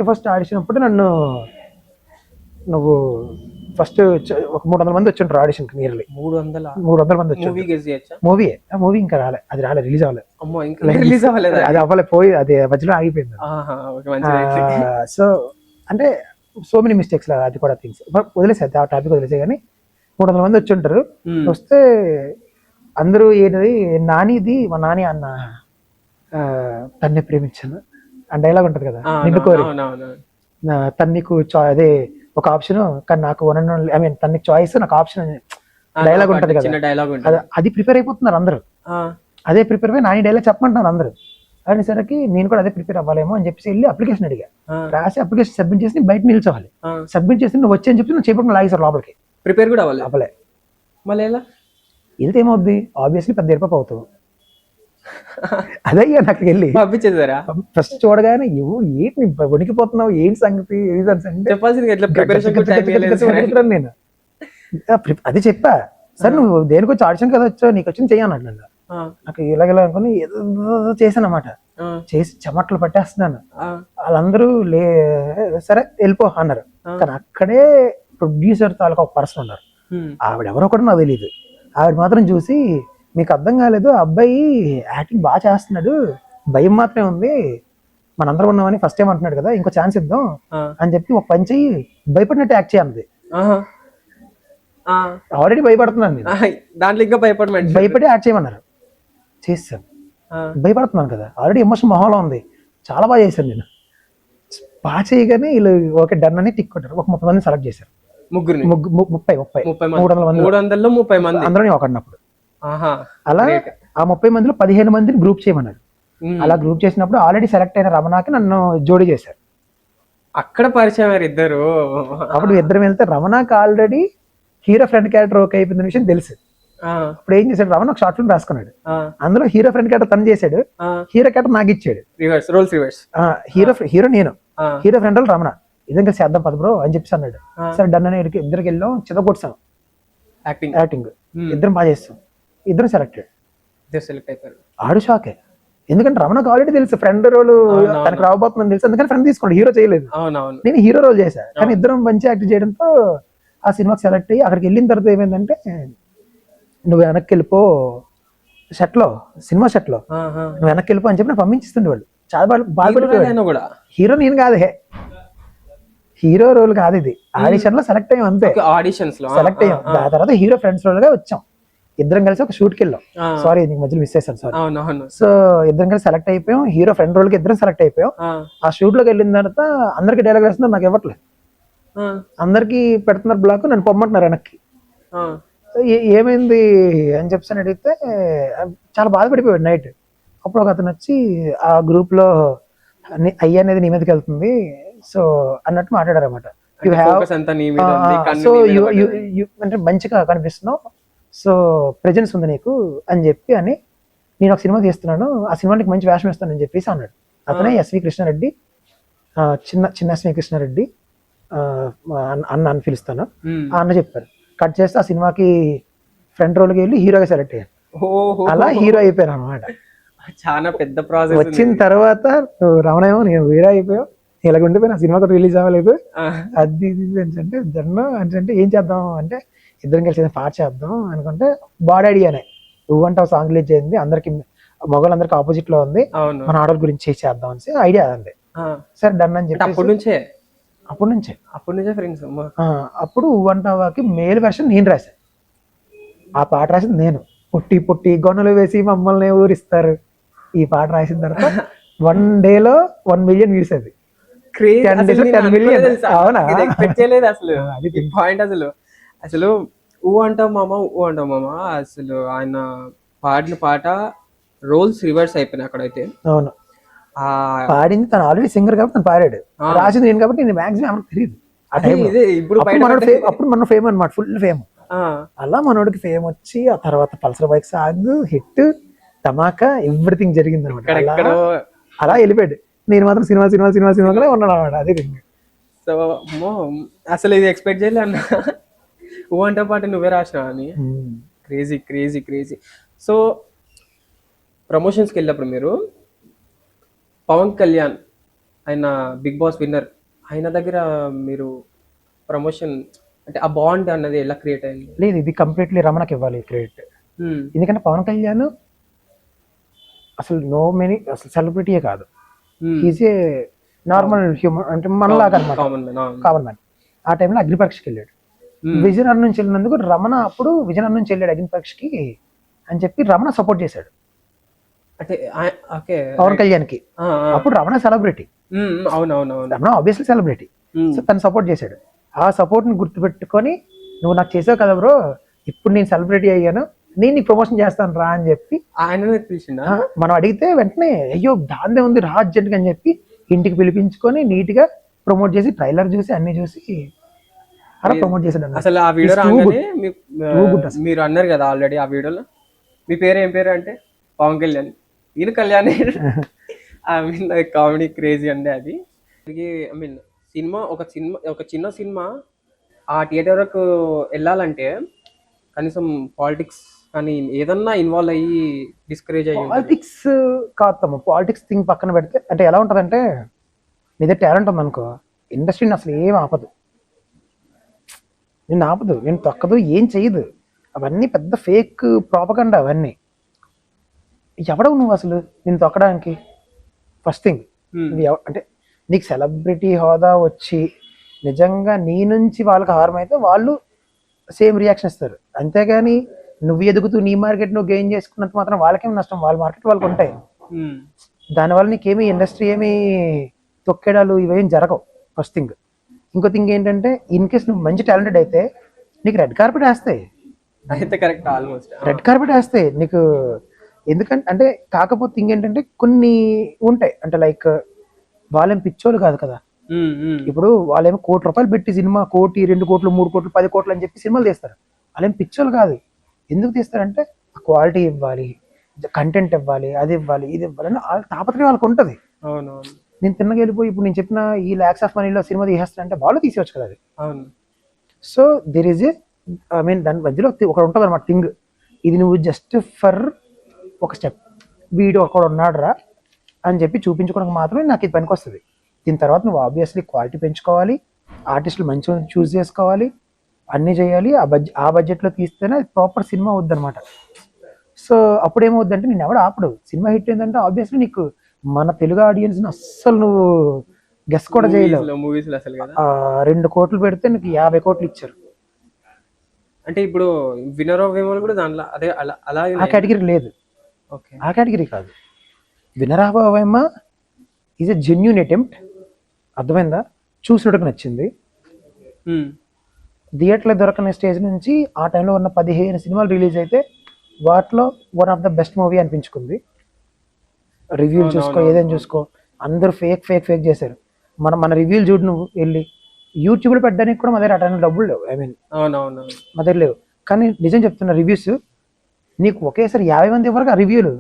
ఫస్ట్ ఆడిషన్ అప్పుడు నువ్వు ఫస్ట్ ఒక 300 మంది వచ్చి ఉంటారు ఆడిషన్ కి. నియర్లీ 300 మంది వచ్చి మూవీ ఇంకా రాలే, అది రాలే, రిలీజ్ అవ్వలేదు. అది అవ్వలే, పోయి అది మధ్యలో ఆగిపోయింది. సో అంటే సో మెనీ మిస్టేక్స్, అది కూడా థింగ్స్ వదిలేసే, ఆ టాపిక్ వదిలేసే. కానీ 300 మంది వచ్చి ఉంటారు. వస్తే అందరూ ఏంటది, నానిది మా నాని అన్న తన్నే ప్రేమించాను ఆ డైలాగ్ ఉంటది కదా, నిన్ను కోరి తన్నికు అదే ఒక ఆప్షన్, కానీ నాకు తనకి చాయిస్, నాకు ఆప్షన్ డైలాగ్ ఉంటది కదా, అది ప్రిపేర్ అయిపోతున్నారు అందరూ. అదే ప్రిపేర్ అయ్యి నాని డైలాగ్ చెప్పమంటున్నారు అందరూ. అనేసరికి నేను కూడా అదే ప్రిపేర్ అవ్వాలేమో అని చెప్పేసి వెళ్ళి అప్లికేషన్ అడిగా. రాసి అప్లికేషన్ సబ్మిట్ చేసి బయట నిల్చోవాలి. సబ్మిట్ చేసి నువ్వు వచ్చి అని చెప్పి నువ్వు చేపట్టుకుని లాగేసారు లోపలికి. ప్రిపేర్ కూడా అవ్వలే. మళ్ళీ ఎలా వెళ్తే ఏమవుద్ది, ఆబ్వియస్లీ పెద్ద ఎరుప అవుతావు. అదయ్యా నాకు వెళ్ళి పంపించేదారా ఫస్ట్ చూడగానే ఏంటి వణికిపోతున్నావు, ఏంటి సంగతి నేను అది చెప్పా. సరే నువ్వు దేనికి వచ్చి ఆడిషన్ కదా వచ్చావు, నీకు వచ్చింది చెయ్యను నన్ను. నాకు ఇలాగెలా అనుకుని ఏదో చేశాను అనమాట. చేసి చెమట్లు పట్టేస్తున్నాను. వాళ్ళందరూ సరే వెళ్ళిపో అన్నారు. కానీ అక్కడే ప్రొడ్యూసర్ తాలూకా ఒక పర్సన్ ఉన్నారు, ఆవిడ ఎవరో కూడా నాకు తెలియదు. ఆవిడ మాత్రం చూసి, మీకు అర్థం కాలేదు, ఆ అబ్బాయి యాక్టింగ్ బాగా చేస్తున్నాడు, భయం మాత్రమే ఉంది, మనందరం ఉన్నామని ఫస్ట్ టైం అంటున్నాడు కదా, ఇంకో ఛాన్స్ ఇద్దాం అని చెప్పి ఒక పని చెయ్యి, భయపడినట్టు యాక్ట్ చేయండి. ఆల్రెడీ భయపడుతున్నాను, దాంట్లో ఇంకా భయపడి యాక్ట్ చేయమన్నారు. చేసాను, భయపడుతున్నాను కదా, ఆల్రెడీ ఎమోషన్ మొహంలో ఉంది, చాలా బాగా చేశాను నేను. బాగా చేయగానే వీళ్ళు ఓకే డన్ అని టిక్ కొట్టారు. ఒక 30 మందిని సెలెక్ట్ చేశారు. 30 మంది అందరూ ఒకడినప్పుడు. అలా ఆ 30 మందిలో 15 మందిని గ్రూప్ చేయమన్నారు. అలా గ్రూప్ చేసినప్పుడు ఆల్రెడీ సెలెక్ట్ అయిన రమణకి నన్ను జోడీ చేశారు. అక్కడ పరిచయం ఇద్దరు. అప్పుడు ఇద్దరు వెళ్తే రమణకి already hero friend character okay అయిపోయిన విషయం తెలుసు. అప్పుడు ఏం చేశాడు, రమణ ఒక షార్ట్ ఫిల్మ్ రాసుకున్నాడు, అందులో హీరో ఫ్రెండ్ క్యారెక్టర్ తను చేశాడు, హీరో క్యారెక్టర్ నాకు ఇచ్చాడు. హీరో నేను, హీరో ఫ్రెండ్ వాళ్ళు రమణ. ఇద్దరం కలిసి చేద్దాం పద బ్రో అని చెప్పేసి అన్నాడు. సరే డన్ అని ఇద్దరికి వెళ్ళాం, చిన్నకొట్టాం యాక్టింగ్, ఇద్దరం బాగా చేస్తాం, ఇద్దరు సెలెక్ట్ అయిపోయారు. ఆడు షాకే, ఎందుకంటే రమణకు ఆల్రెడీ తెలుసు ఫ్రెండ్ రోల్ తనకు రాబోతుందని తెలుసు, అందుకని ఫ్రెండ్ తీసుకోండి, హీరో చేయలేదు, నేను హీరో రోల్ చేశా. కానీ ఇద్దరం మంచి యాక్ట్ చేయడంతో ఆ సినిమాకి సెలెక్ట్ అయ్యి అక్కడికి వెళ్ళిన తర్వాత ఏమైందంటే, నువ్వు వెనక్కి వెళ్ళిపో సినిమా సెట్ లో నువ్వు వెనక్కి వెళ్ళిపో అని చెప్పి నాకు పంపించిస్తుండే వాళ్ళు. చాలా బాగా హీరో నేను కాదే, హీరో రోల్ కాదు ఇది, ఆడిషన్ లో సెలెక్ట్ అయ్యాం అంతే. ఆడిషన్స్ లో సెలెక్ట్ అయ్యాం, దాని తర్వాత హీరో ఫ్రెండ్స్ రోల్ గా వచ్చాం. ఇద్దరం కలిసి ఒక షూట్ కి వెళ్ళాం. సారీ నీకు మధ్యలో మిస్ చేశాను, సారీ. సో ఇద్దరం కలిసి సెలెక్ట్ అయిపోయాం, హీరో ఫ్రెండ్ రోల్ కి ఇద్దరం సెలెక్ట్ అయిపోయాం. ఆ షూట్ లోకి వెళ్ళిన తర్వాత అందరికి డైలాగ్ వేస్తున్నారు, నాకు ఇవ్వట్లేదు, అందరికి పెడుతున్నారు బ్లాక్, నన్ను పొమ్మంటున్నారు వెనక్కి. ఏమైంది అని చెప్పి అడిగితే చాలా బాధపడిపోయాడు నైట్. అప్పుడు ఒక అతను వచ్చి ఆ గ్రూప్ లో అయ్య అనేది నీ మీదకి వెళ్తుంది సో అన్నట్టు మాట్లాడారు అనమాట. సో అంటే మంచిగా కనిపిస్తున్నావు, సో ప్రెజెన్స్ ఉంది నీకు అని చెప్పి అని, నేను ఒక సినిమా తీస్తున్నాను, ఆ సినిమాకి మంచి వేషం ఇస్తాను అని చెప్పేసి అన్నాడు. అతనే ఎస్వి కృష్ణారెడ్డి, చిన్న ఎస్వి కృష్ణారెడ్డి అన్న అని పిలుస్తాను. ఆ అన్న చెప్పారు. కట్ చేస్తే ఆ సినిమాకి ఫ్రంట్ రోల్కి వెళ్ళి హీరోగా సెలెక్ట్ అయ్యాను. అలా హీరో అయిపోయాను అనమాట. చాలా పెద్ద ప్రాసెస్. వచ్చిన తర్వాత రమణేమో నేను హీరో అయిపోయావు, ఇలాగ ఉండిపోయిన సినిమా కూడా రిలీజ్ అవ్వలేదు, అది అంటే జన్మ అంటే ఏం చేద్దాం అంటే ఇద్దరం కలిసి పాట చేద్దాం అనుకుంటే బాడీ ఐడియానే నువ్వంటే ఒక సాంగ్ రిలీజ్ చేయింది, అందరికి మగవాళ్ళందరికి ఆపోజిట్ లో ఉంది, మన ఆడవాళ్ళ గురించి చేద్దాం అని ఐడియా అంది. సరే డన్ అని చెప్పి అప్పటి నుంచే ఫ్రెండ్స్. అప్పుడు వంటవాకి మేల్ వెర్షన్ నేను రాశాను, ఆ పాట రాసింది నేను. పుట్టి గొన్నలు వేసి మమ్మల్ని ఊరిస్తారు, ఈ పాట రాసిన తర్వాత 1 డేలో 1 మిలియన్ వ్యూస్. అది 10 మిలియన్. అవునా, అసలు ఊ అంటావు మామ అసలు ఆయన పాడిన పాట రోల్స్ రివర్స్ అయిపోయినాయి అక్కడైతే. అవును, పాడింది తను ఆల్రెడీ సింగర్ కాబట్టి తను పాడాడు, రాసింది నేను కాబట్టి నేను మాక్సిమం ఎవరికి తెలియదు ఆ టైం. అప్పుడు మన ఫేమ్ అనమాట, ఫుల్ ఫేమ్. అలా మనోడికి ఫేమ్ వచ్చి ఆ తర్వాత పల్సర్ బైక్ సాంగ్ హిట్, ధమాకా, ఎవ్రీథింగ్ జరిగింది అనమాట. అలా వెళ్ళిపోయాడు. నేను మాత్రం సినిమా ఉన్నాను అనమాట. అదే సో అసలు ఇది ఎక్స్పెక్ట్ చేయలే అన్న, ఊ అంటే పాటు నువ్వే రాసినావు అని. క్రేజీ. సో ప్రమోషన్స్కి వెళ్ళినప్పుడు మీరు పవన్ కళ్యాణ్ ఆయన బిగ్ బాస్ విన్నర్, ఆయన దగ్గర మీరు ప్రమోషన్ అంటే ఆ బాండ్ అన్నది ఎలా క్రియేట్ అయింది? లేదు, ఇది కంప్లీట్లీ రమణకి ఇవ్వాలి క్రెడిట్. ఎందుకంటే పవన్ కళ్యాణ్ అసలు అసలు సెలబ్రిటీయే కాదు, ఈజ్ ఏ నార్మల్ హ్యూమన్, అంటే మనలాగా అనమాట, కామన్ మ్యాన్. ఆ టైంలో అగ్నిపరీక్షకి వెళ్ళాడు, విజయనగరం నుంచి వెళ్ళినందుకు రమణ అప్పుడు విజయనగరం నుంచి వెళ్ళాడు అగ్నిపరీక్షకి అని చెప్పి రమణ సపోర్ట్ చేశాడు అంటే పవన్ కళ్యాణ్ కి. అప్పుడు Ramana celebrity, Ramana obviously celebrity, so తను సపోర్ట్ చేశాడు. ఆ సపోర్ట్ ని గుర్తుపెట్టుకొని నువ్వు నాకు చేసావు కదా బ్రో, ఇప్పుడు నేను సెలబ్రిటీ అయ్యాను, నేను నీకు ప్రమోషన్ చేస్తాను రా అని చెప్పి మనం అడిగితే వెంటనే అయ్యో దాందే ఉంది రా అర్జెంట్ అని చెప్పి ఇంటికి పిలిపించుకొని నీట్ గా ప్రమోట్ చేసి ట్రైలర్ చూసి అన్ని చూసి అలా ప్రమోట్ చేశాడు. అసలు ఆ వీడియో రాగానే మీరు అన్నారు కదా ఆల్రెడీ ఆ వీడియోలో మీ పేరు ఏం పేరు అంటే పవన్ కళ్యాణ్, ఈయన Kalyan. I mean comedy crazy అండి అది. ఐ మీన్ ఒక చిన్న సినిమా ఆ థియేటర్ వరకు వెళ్ళాలంటే కనీసం పాలిటిక్స్ కానీ ఏదన్నా ఇన్వాల్వ్ అయ్యి డిస్కరేజ్ అయ్యి ఉంటుంది. పాలిటిక్స్ కాదమ్మ, పాలిటిక్స్ థింగ్ పక్కన పెడితే అంటే ఎలా ఉంటుందంటే, నీ దగ్గర టాలెంట్ ఉందనుకో, ఇండస్ట్రీని అసలు ఏం ఆపదు, నేను ఆపదు, నేను తొక్కదు, ఏం చేయదు. అవన్నీ పెద్ద ఫేక్ ప్రాపగండా అవన్నీ. ఎవడవు నువ్వు అసలు నేను తొక్కడానికి? ఫస్ట్ థింగ్, అంటే నీకు సెలబ్రిటీ హోదా వచ్చి నిజంగా నీ నుంచి వాళ్ళకి హారం అయితే వాళ్ళు సేమ్ రియాక్షన్ ఇస్తారు. అంతేగాని నువ్వు ఎదుగుతూ నీ మార్కెట్ నువ్వు గెయిన్ చేసుకున్నంత మాత్రం వాళ్ళకేం నష్టం, వాళ్ళ మార్కెట్ వాళ్ళకి ఉంటాయి. దానివల్ల నీకేమి ఇండస్ట్రీ ఏమి తొక్కేడాలు ఇవేం జరగవు. First thing. ఇంకో థింగ్ ఏంటంటే, ఇన్ కేస్ నువ్వు మంచి టాలెంటెడ్ అయితే నీకు రెడ్ కార్పెట్ వేస్తాయి. అయితే కరెక్ట్, ఆల్మోస్ట్ రెడ్ కార్పెట్ వేస్తాయి నీకు. ఎందుకంటే అంటే కాకపోతే థింగ్ ఏంటంటే కొన్ని ఉంటాయి, అంటే లైక్ వాళ్ళేం పిచ్చోళ్ళు కాదు కదా. ఇప్పుడు వాళ్ళేమో ₹1,00,00,000 పెట్టి సినిమా 1 కోటి 2 కోట్లు 3 కోట్లు 10 కోట్లు అని చెప్పి సినిమాలు తీస్తారు. వాళ్ళేం పిచ్చోళ్ళు కాదు. ఎందుకు తీస్తారంటే క్వాలిటీ ఇవ్వాలి, కంటెంట్ ఇవ్వాలి, అది ఇవ్వాలి, ఇది ఇవ్వాలి అని వాళ్ళ తాపత్రయం వాళ్ళకి ఉంటుంది. అవునవును. నేను తిన్నగా వెళ్ళిపోయి ఇప్పుడు నేను చెప్పిన ఈ lakhs of moneyలో సినిమా తీసేస్తానంటే వాళ్ళు తీసేవచ్చు కదా అది. అవును. So there is I mean దాని మధ్యలో ఒకటి ఉంటుంది అనమాట థింగ్. ఇది నువ్వు జస్ట్ ఫర్ ఒక స్టెప్, వీడు ఒకడు ఉన్నాడు రా అని చెప్పి చూపించుకోవడానికి మాత్రమే నాకు ఇది పనికి వస్తుంది. దీని తర్వాత నువ్వు ఆబ్వియస్లీ క్వాలిటీ పెంచుకోవాలి, ఆర్టిస్టులు మంచిగా చూస్ చేసుకోవాలి, అన్నీ చేయాలి. ఆ బడ్జెట్లో తీస్తేనే అది ప్రాపర్ సినిమా అవుద్ది అనమాట. సో అప్పుడు ఏమవుద్దంటే నేను ఎవడు ఆపడు. సినిమా హిట్ ఏంటంటే ఆబ్వియస్లీ నీకు మన తెలుగు ఆడియన్స్ని అస్సలు నువ్వు గెస్ కూడా చేయలేవు. మూవీస్ అసలు కదా 2 కోట్లు పెడితే నీకు 50 కోట్లు ఇచ్చారు. అంటే ఇప్పుడు విన్నర్ ఆఫ్ వేమోల్ కూడా దాంట్లో అదే అలా ఆ కేటగిరీ లేదు. ఓకే, ఆ కేటగిరీ కాదు. Winner of Vema is a genuine attempt. అర్థమైందా? చూసినట్టుకు నచ్చింది. థియేటర్లో దొరకని స్టేజ్ నుంచి ఆ టైంలో ఉన్న 15 సినిమాలు రిలీజ్ అయితే వాటిలో one of the best movie అనిపించుకుంది. రివ్యూలు చూసుకో, ఏదైనా చూసుకో, అందరూ ఫేక్ చేశారు. మన రివ్యూలు చూడు నువ్వు వెళ్ళి. యూట్యూబ్లో పెట్టడానికి కూడా మా దగ్గర అటైన డబ్బులు లేవు. ఐ మీన్ మా దగ్గర లేవు. కానీ నిజం చెప్తున్న, రివ్యూస్ నీకు ఒకేసారి 50 మంది వరకు ఆ రివ్యూలు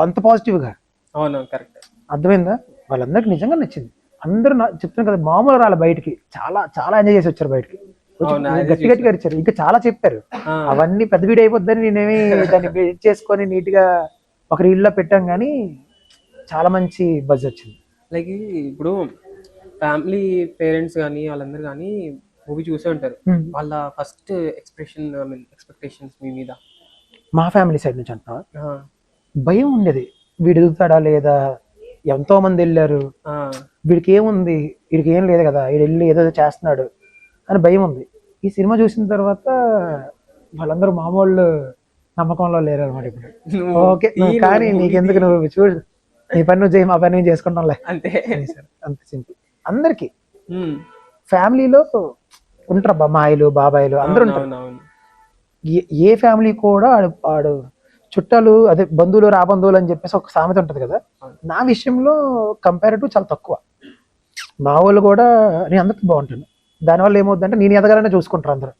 అంత పాజిటివ్గా. అవును, కరెక్ట్. అర్థమైందా? వాళ్ళందరికీ నిజంగా నచ్చింది. అందరూ చెప్తున్నారు కదా, మామూలు రాలే బయటికి, చాలా చాలా ఎంజాయ్ చేసి వచ్చారు బయటికి. గట్టి గట్టిగా ఇచ్చారు. ఇంకా చాలా చెప్పారు. అవన్నీ పెద్ద వీడియో అయిపోద్దని నేనేమి దాన్ని ఎడిట్ చేసుకొని నీట్గా ఒక రీల్లో పెట్టాం, కానీ చాలా మంచి బజ్ వచ్చింది. లైక్ ఇప్పుడు ఫ్యామిలీ పేరెంట్స్ కానీ వాళ్ళందరూ కానీ మూవీ చూసే ఉంటారు. వాళ్ళ ఫస్ట్ ఎక్స్పెక్టేషన్స్ మీ మీద? మా ఫ్యామిలీ సైడ్ నుంచి అంటున్నా, భయం ఉండేది. వీడు ఎదుగుతాడా లేదా, ఎంతో మంది వెళ్ళారు, వీడికి ఏముంది, వీడికి ఏం లేదు కదా, వీడు వెళ్ళి ఏదో చేస్తున్నాడు అని భయం ఉంది. ఈ సినిమా చూసిన తర్వాత వాళ్ళందరూ మామూలు నమ్మకంలో లేరు అనమాట. ఇప్పుడు ఓకే కానీ నీకెందుకు, నువ్వు చూడు, నీ పని నువ్వు చేయి, మా పని నేను చేసుకుంటాంలే అంతే. అంత సింపుల్. అందరికి ఫ్యామిలీలో ఉంటారు, అమ్మాయిలు బాబాయిలు అందరూ ఉంటారు. ఏ ఫ్యామిలీ కూడా ఆడు చుట్టాలు, అదే బంధువులు రాబంధువులు అని చెప్పేసి ఒక సామెత ఉంటుంది కదా. నా విషయంలో కంపారిటివ్ చాలా తక్కువ. మా వాళ్ళు కూడా నేను అందరికీ బాగుంటాను. దానివల్ల ఏమవుతుందంటే నేను ఎదగాలనే చూసుకుంటారు అందరూ.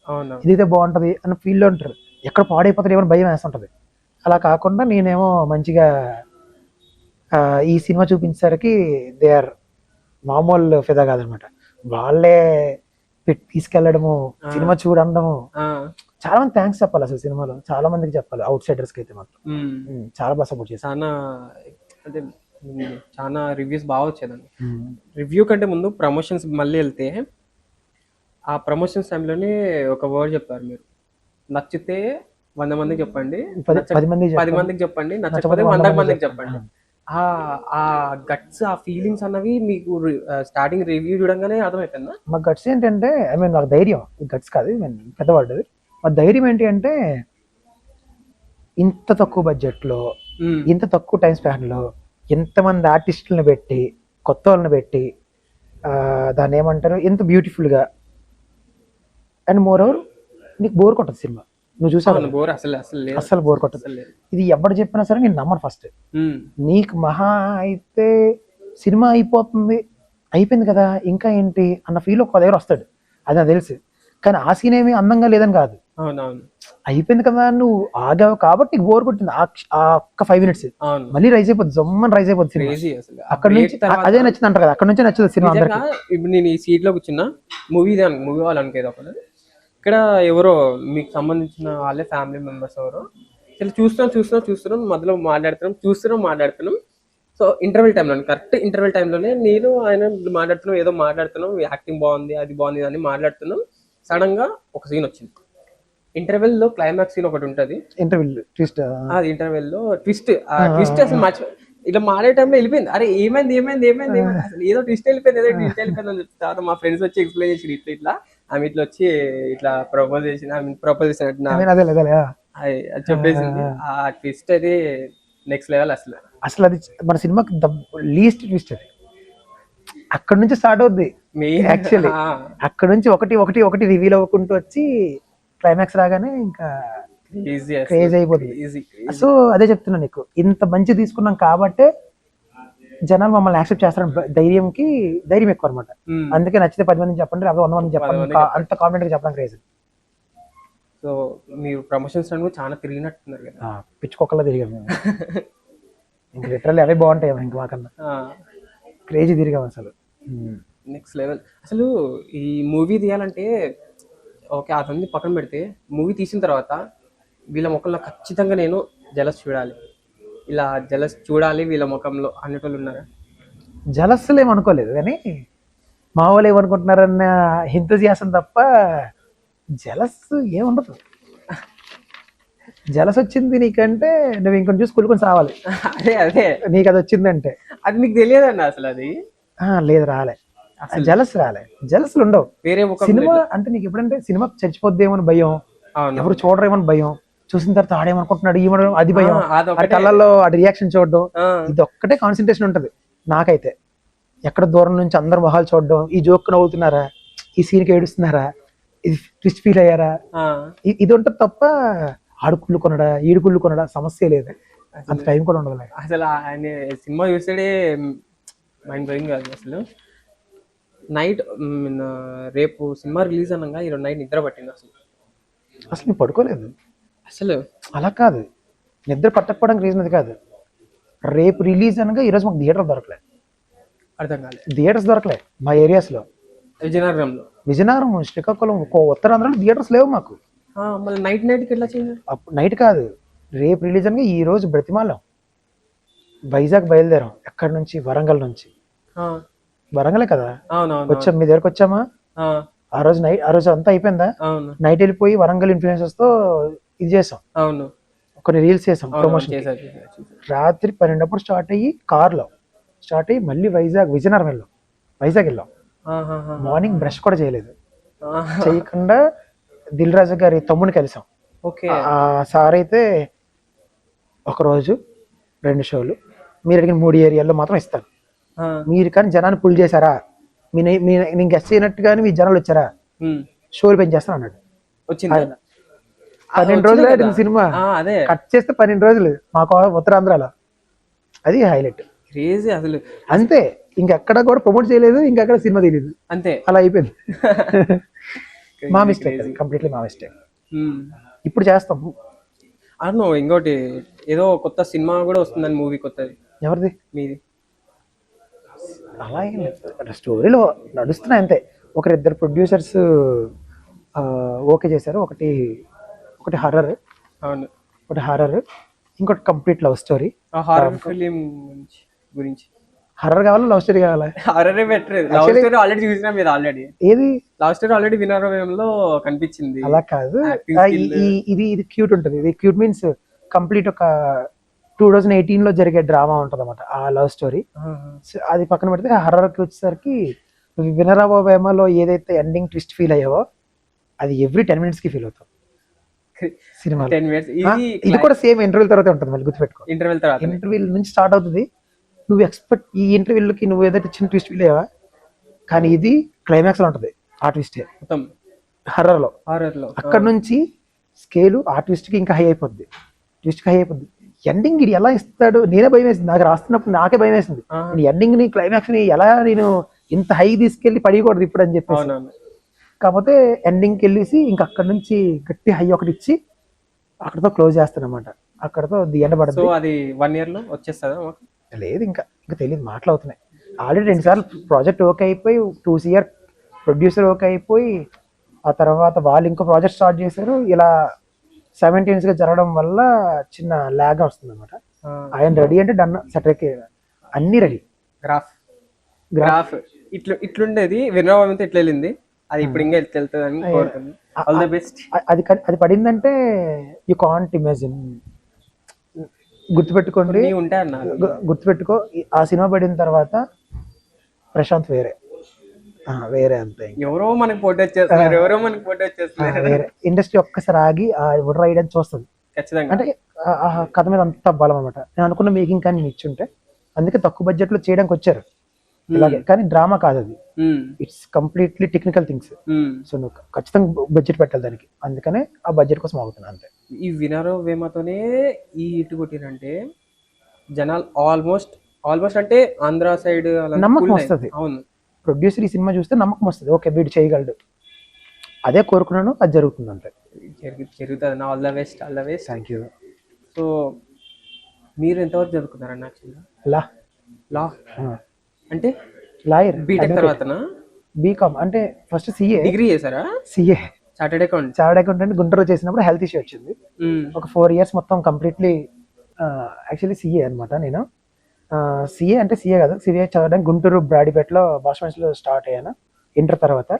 ఇదైతే బాగుంటుంది అన్న ఫీల్లో ఉంటారు. ఎక్కడ పాడైపోతారు ఏమైనా భయం వేస్తుంటుంది. అలా కాకుండా నేనేమో మంచిగా ఈ సినిమా చూపించేసరికి దే ఆర్ మామూలు ఫిదా కాదనమాట. వాళ్ళే తీసుకెళ్లడము, సినిమా చూడడము. చాలా మంది థ్యాంక్స్ చెప్పాలి అసలు. సినిమాలో చాలా మందికి చెప్పాలి, అవుట్ సైడర్స్ కి అయితే మాత్రం చాలా బాగా సపోర్ట్ చేశారు. చాలా రివ్యూస్ బాగా వచ్చేదండి. రివ్యూ కంటే ముందు ప్రమోషన్స్ మళ్ళీ వెళ్తే, ఆ ప్రమోషన్స్ టైంలోనే ఒక వర్డ్ చెప్పారు మీరు, నచ్చితే 100 మందికి చెప్పండి, 10 మందికి చెప్పండి, నచ్చకపోతే 100 మందికి చెప్పండి. ఆ గట్స్, ఆ ఫీలింగ్స్ అన్నవి మీకు స్టార్టింగ్ రివ్యూ చూడంగానే అర్థమైపోయిందా? మా గట్స్ ఏంటంటే, ఐ మీన్ నాకు ధైర్యం, గట్స్ కాదు పెద్దవాడు. మా ధైర్యం ఏంటి అంటే, ఇంత తక్కువ బడ్జెట్లో, ఇంత తక్కువ టైం స్పాన్లో ఎంతమంది ఆర్టిస్టులను పెట్టి, కొత్త వాళ్ళని పెట్టి, దాన్ని ఏమంటారు, ఎంత బ్యూటిఫుల్గా, అండ్ మోర్ ఓవర్ నీకు బోర్ కొట్టదు సినిమా. నువ్వు చూసావు అసలు బోర్ కొట్టదు. ఇది ఎవరు చెప్పినా సరే నేను నమ్మను. ఫస్ట్ నీకు మహా అయితే సినిమా అయిపోయింది కదా ఇంకా ఏంటి అన్న ఫీల్ ఒక దగ్గర వస్తాడు, అది నాకు తెలుసు. కానీ ఆ సీన్ ఏమి అందంగా లేదని కాదు, అయిపోయింది కదా నువ్వు ఆగావు కాబట్టి నీకు బోర్ కొట్టింది. ఆ ఒక్క 5 minutes మళ్ళీ రైజ్ అయిపోద్ది, జమ్మని రైజ్ అయిపోద్ది సినిమా. అక్కడ నుంచి అదే నచ్చింది అంటారు కదా, అక్కడ నుంచే నచ్చుతుంది సినిమా. ఇప్పుడు నేను ఈ సీట్ లో కూర్చున్నా, మూవీ వాళ్ళు అనుకేది ఒకటి, ఇక్కడ ఎవరో మీకు సంబంధించిన వాళ్ళే ఫ్యామిలీ మెంబర్స్ ఎవరో అసలు చూస్తున్నాం మధ్యలో మాట్లాడుతున్నాం. సో ఇంటర్వెల్ టైంలో, కరెక్ట్ ఇంటర్వెల్ టైంలోనే నేను ఆయన మాట్లాడుతున్నాం, యాక్టింగ్ బాగుంది, అది బాగుంది అని మాట్లాడుతున్నాం. సడన్ గా ఒక సీన్ వచ్చింది. ఇంటర్వెల్ లో క్లైమాక్స్ సీన్ ఒకటి ఉంటది. ఇంటర్వ్యూ ట్విస్ట్, అది ఇంటర్వెల్ లో ట్విస్ట్ అసలు ఇట్లా మాడే టైంలో వెళ్ళిపోయింది. అరే ఏమైంది అసలు ఏదో ట్విస్ట్ వెళ్ళిపోయింది అని చెప్పి తర్వాత మా ఫ్రెండ్స్ వచ్చి ఎక్స్ప్లెయిన్ చేసి ఇట్లా ఆమె ఇట్లా వచ్చి ఇట్లా ప్రపోజ్ చేసినట్టు అది చెప్పేసింది. ఆ ట్విస్ట్ అది నెక్స్ట్ లెవెల్ అసలు. అది మన సినిమాకి లీస్ట్ ట్విస్ట్ అది. అక్కడ నుంచి స్టార్ట్ అవుద్ది యాక్చువల్లీ. అక్కడ నుంచి ఒకటి రివీల్ అవ్వకుంటూ వచ్చి క్లైమాక్స్ రాగానే ఇంకా క్రేజ్ అయిపోతుంది. సో అదే చెప్తున్నా నీకు, ఇంత మంచి తీసుకున్నాం కాబట్టే జనాలు మమ్మల్ని యాక్సెప్ట్ చేస్తారని ధైర్యం ఎక్కువ అనమాట. అందుకే నచ్చితే 10 మందికి చెప్పండి, అదే 100 మందికి చెప్పండి, అంత కాన్ఫిడెంట్ గా చెప్పడం క్రేజ్. సో మీరు ప్రమోషన్స్ చాలా తిరిగినట్టున్నారు కదా? పిచ్చుకొక్కలా తిరిగాం మేము. ఇంక లిటరల్లీ అవే బాగుంటాయి ఇంక మాకన్నా. క్రేజీ తిరిగాం అసలు. నెక్స్ట్ లెవెల్ అసలు. ఈ మూవీ తీయాలంటే ఓకే, అతన్ని పక్కన పెడితే మూవీ తీసిన తర్వాత వీళ్ళ ముఖంలో ఖచ్చితంగా నేను జలస్ చూడాలి వీళ్ళ ముఖంలో అనేటోళ్ళు ఉన్నారా? జలస్లు ఏమనుకోలేదు, కానీ మా వాళ్ళు ఏమనుకుంటున్నారన్న ఎంతూజియాసం తప్ప జలస్ ఏముండదు. జలస్ వచ్చింది నీకంటే నువ్వు ఇంకొంచెం చూసి కొలుకొని సావాలి. అదే నీకు అది వచ్చిందంటే. అది మీకు తెలియదండి అసలు? అది లేదు, రాలే జలస్లు ఉండవు. వేరే సినిమా అంటే నీకు ఎప్పుడంటే సినిమా చచ్చిపోద్దేమో అని భయం, ఎవరు చూడరేమో భయం, చూసిన తర్వాత ఆడేమనుకుంటున్నాడు అది భయం, కళ్ళల్లో ఆడి రియాక్షన్ చూడడం, ఇది ఒక్కటే కాన్సన్ట్రేషన్ ఉంటది నాకైతే. ఎక్కడ దూరం నుంచి అందరు మొహాలు చూడడం, ఈ జోక్ నవ్వుతున్నారా, ఈ సీన్కి ఏడుస్తున్నారా, ఇది ట్విస్ట్ ఫీల్ అయ్యారా, ఇది ఉంటుంది తప్ప ఆడుకుళ్ళు కొనడా ఈడుకుళ్ళు కొనడా సమస్య లేదు. అంత టైం కూడా ఉండదు అసలు. ఆయన సినిమా చూసాడే మైండ్ బ్లోయింగ్ కాదు అసలు. నైట్ రేపు సినిమా రిలీజ్ అనగా ఈరోజు నైట్ నిద్ర పట్టింది అసలు నేను పడుకోలేదు అసలు. అలా కాదు, నిద్ర పట్టకపోవడానికి రీజన్ అది కాదు. రేపు రిలీజ్ అనగా ఈరోజు మాకు థియేటర్ దొరకలేదు. అర్థం కాలేదు? థియేటర్స్ దొరకలేదు మా ఏరియాస్లో. విజయనగరం, శ్రీకాకుళం, ఉత్తరాంధ్రలో థియేటర్స్ లేవు మాకు. మళ్ళీ నైట్కి ఎట్లా చేయాలి? అప్పుడు నైట్ కాదు, రేపు రిలీజ్ అనగా ఈ రోజు బ్రతిమాలం వైజాగ్ బయలుదేరాం. ఎక్కడి నుంచి? వరంగల్ నుంచి. వరంగలే కదా వచ్చాం, మీ దగ్గరకు వచ్చామా? ఆ రోజు అంతా అయిపోయిందా? నైట్ వెళ్ళిపోయి వరంగల్ ఇన్ఫ్లుయెన్సర్స్ తో ఇది చేసాం, కొన్ని రీల్స్ చేసాం, ప్రమోషన్. రాత్రి 12 స్టార్ట్ అయ్యి కార్లో స్టార్ట్ అయ్యి మళ్ళీ విజయనగరం వెళ్ళాం. వైజాగ్ వెళ్ళాం. మార్నింగ్ బ్రష్ కూడా చేయకుండా దిల్ రాజు గారి తమ్ముని కలిసాం. ఆ సార్ అయితే ఒకరోజు 2 షోలు మీరు అడిగిన 3 ఏరియాల్లో మాత్రం ఇస్తాను, మీరు కానీ జనాన్ని పుల్ చేశారా, నేను గెస్ట్ చేయనట్టుగానే మీ జనాలు వచ్చారా, షోలు పెంచేస్తాను అన్నాడు. 12 రోజులు ఆడింది సినిమా. కట్ చేస్తే 12 రోజులు మాకు ఉత్తరాంధ్రలో. అది హైలైట్ అసలు. అంతే, ఇంకెక్కడ కూడా ప్రమోట్ చేయలేదు, ఇంకెక్కడ సినిమా తెలియదు, అంతే అలా అయిపోయింది. మా మిస్టేక్, కంప్లీట్లీ మా మిస్టేక్. ఇప్పుడు చేస్తాం. అవును, ఇంకోటి ఏదో కొత్త సినిమా కూడా వస్తుందని, మూవీ కొత్తది. ఎవరిది? మీది. అలా స్టోరీలో నడుస్తున్నాయి అంతే. 1-2 ప్రొడ్యూసర్స్ ఓకే చేశారు. ఒకటి హారర్, ఇంకోటి complete love story. Horror film గురించి. హర్రర్ కావాలా, లవ్ స్టోరీ కావాలా? హారరే బెటర్. లవ్ స్టోరీ ఆల్రెడీ చూసినా మీరు. ఆల్రెడీ ఏది? లవ్ స్టోరీ ఆల్రెడీ వినరంలో కనిపించింది. అలా కాదు, ఇది క్యూట్ ఉంటుంది. ఇది క్యూట్ మీన్స్ కంప్లీట్ ఒక 2018లో జరిగే డ్రామా ఉంటుంది అన్నమాట ఆ లవ్ స్టోరీ. అది పక్కన పెడితే హర్రర్కి వచ్చేసరికి వినరాబోమలో ఏదైతే ఎండింగ్ ట్విస్ట్ ఫీల్ అయ్యావో అది ఎవ్రీ 10 minutes ఫీల్ అవుతాం సినిమా. 10 minutes. ఇది కూడా సేమ్ ఇంటర్వ్యూల తర్వాత ఉంటుంది, మళ్ళీ గుర్తుపెట్టుకో. ఇంటర్వ్యూల నుంచి స్టార్ట్ అవుతుంది. నువ్వు ఎక్స్పెక్ట్ ఈ ఇంటర్వ్యూలకి నువ్వు ఏదైతే చిన్న ట్విస్ట్ ఫీల్ అయ్యావా, కానీ ఇది క్లైమాక్స్ లో ఉంటుంది ఆ ట్విస్ట్ హర్రర్ లో. అక్కడ నుంచి స్కేలు ఆ ట్విస్ట్ కి ఇంకా హై అయిపోద్ది. ఎండింగ్ ఇది ఎలా ఇస్తాడు నేనే భయం వేసింది. నాకు రాస్తున్నప్పుడు నాకే భయం వేసింది, ఎండింగ్ ని క్లైమాక్స్ ని ఎలా నేను ఇంత హై తీసుకెళ్లి పడికూడదు ఇప్పుడు అని చెప్పేసి. కాకపోతే ఎండింగ్కి వెళ్ళేసి ఇంకా అక్కడ నుంచి గట్టి హై ఒకటి ఇచ్చి అక్కడతో క్లోజ్ చేస్తానమాట. అక్కడతో ది ఎండ్ పడుతుంది. అది 1 year లో వచ్చేస్తుందా? లేదు, ఇంకా తెలియదు, మాట్లాడుతున్నాయి. ఆల్రెడీ 2 సార్లు ప్రాజెక్ట్ ఓకే అయిపోయి 2 year ప్రొడ్యూసర్ ఓకే అయిపోయి ఆ తర్వాత వాళ్ళు ఇంకో ప్రాజెక్ట్ స్టార్ట్ చేశారు. ఇలా సైమల్టేనియస్ గా జరగడం వల్ల చిన్న ల్యాగ్ వస్తుంది అనమాట. ఆయన రెడీ అంటే డన్ సెటర్కి అన్ని రెడీ. గ్రాఫ్ గ్రాఫ్ ఇట్లుండేది వినోభంతో ఇట్లా వెళ్ళింది, అది ఇప్పుడు ఇంకా వెళ్తుంది అని కోరుతుంది. All the best. అది పడిందంటే యూ కాంట్ ఇమాజిన్. గుర్తుపెట్టుకోండి, ఉంటాయి అన్న, గుర్తుపెట్టుకో, ఆ సినిమా పడిన తర్వాత ప్రశాంత్ వేరే వేరే అంతే. ఎవరో మనకి పోటీ వచ్చేస్తున్నారు, ఎవరో మనకి పోటీ వచ్చేస్తున్నారు. వేరే ఇండస్ట్రీ ఒక్కసారి ఆగి ఎవరు రాయడానికి చూస్తుంది ఖచ్చితంగా. అంటే ఆ కథ మీద అంత బలం అనమాట. నేను అనుకున్న మేకింగ్ కానీ ఇచ్చుంటే, అందుకే తక్కువ బడ్జెట్ లో చేయడానికి వచ్చారు ఇలాగే. కానీ డ్రామా కాదు అది, it's completely technical things. So నువ్వు ఖచ్చితంగా బడ్జెట్ పెట్టాలి దానికి, అందుకనే ఆ బడ్జెట్ కోసం అవుతున్నా అంతే. ఈ వినరో వేమతోనే ఈ ఇటు కొట్టిరంటే జనాలు ఆల్మోస్ట్ అంటే ఆంధ్ర సైడ్ నమ్మకం వస్తుంది. అవును, ప్రొడ్యూసర్ ఈ సినిమా చూస్తే నమ్మకం వస్తుంది, ఓకే వీడు చేయగలడు. అదే కోరుకున్నాను, అది జరుగుతుంది అంతే. జరుగుతుంది. All the best, all the best. Thank you. So మీరు ఎంతవరకు చదువుకున్నారన్న? యాక్చువల్గా లా అంటే లాయర్. బీటెక్ తర్వాతనా? బీకామ్ అంటే ఫస్ట్ సిఏ డిగ్రీ చేశారా? సిఏ చార్టెడ్ అకౌంటెంట్ గుంటూరు చేసినప్పుడు హెల్త్ ఇష్యూ వచ్చింది. ఒక 4 years మొత్తం కంప్లీట్లీ యాక్చువల్లీ సిఏ అనమాట. నేను సిఏ అంటే సిఏ కాదు, సిఏ చదవడానికి గుంటూరు బ్రాడీపేటలో బాస్మన్స్లో స్టార్ట్ అయ్యాను ఇంటర్ తర్వాత.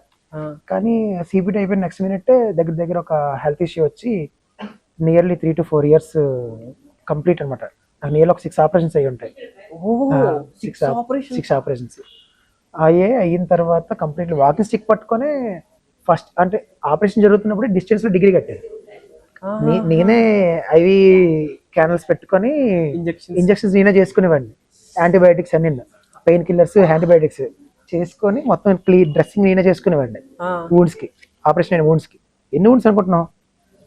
కానీ సిబిటి అయిపోయిన నెక్స్ట్ మినిట్ దగ్గర ఒక హెల్త్ ఇష్యూ వచ్చి నియర్లీ 3 to 4 years కంప్లీట్ అనమాట. నాకు నియర్లీ ఒక 6 operations అయ్యి ఉంటాయి. 6 operations అయిన తర్వాత కంప్లీట్లీ వాకింగ్ స్టిక్ పట్టుకొని ఫస్ట్ అంటే ఆపరేషన్ జరుగుతున్నప్పుడు డిస్టెన్స్ లో డిగ్రీ కట్టేది. నేనే ఐవి క్యానల్స్ పెట్టుకొని ఇంజెక్షన్స్ నేనే చేసుకునేవాడిని. యాంటీబయాటిక్స్ అన్ని, పెయిన్ కిల్లర్స్, యాంటీబయాటిక్స్ చేసుకొని మొత్తం డ్రెస్సింగ్ నేనే చేసుకునేవాడిని. వూండ్స్ కి, ఆపరేషన్ అయిన వూండ్స్ కి. ఎన్ని వూండ్స్ అనుకుంటున్నావు?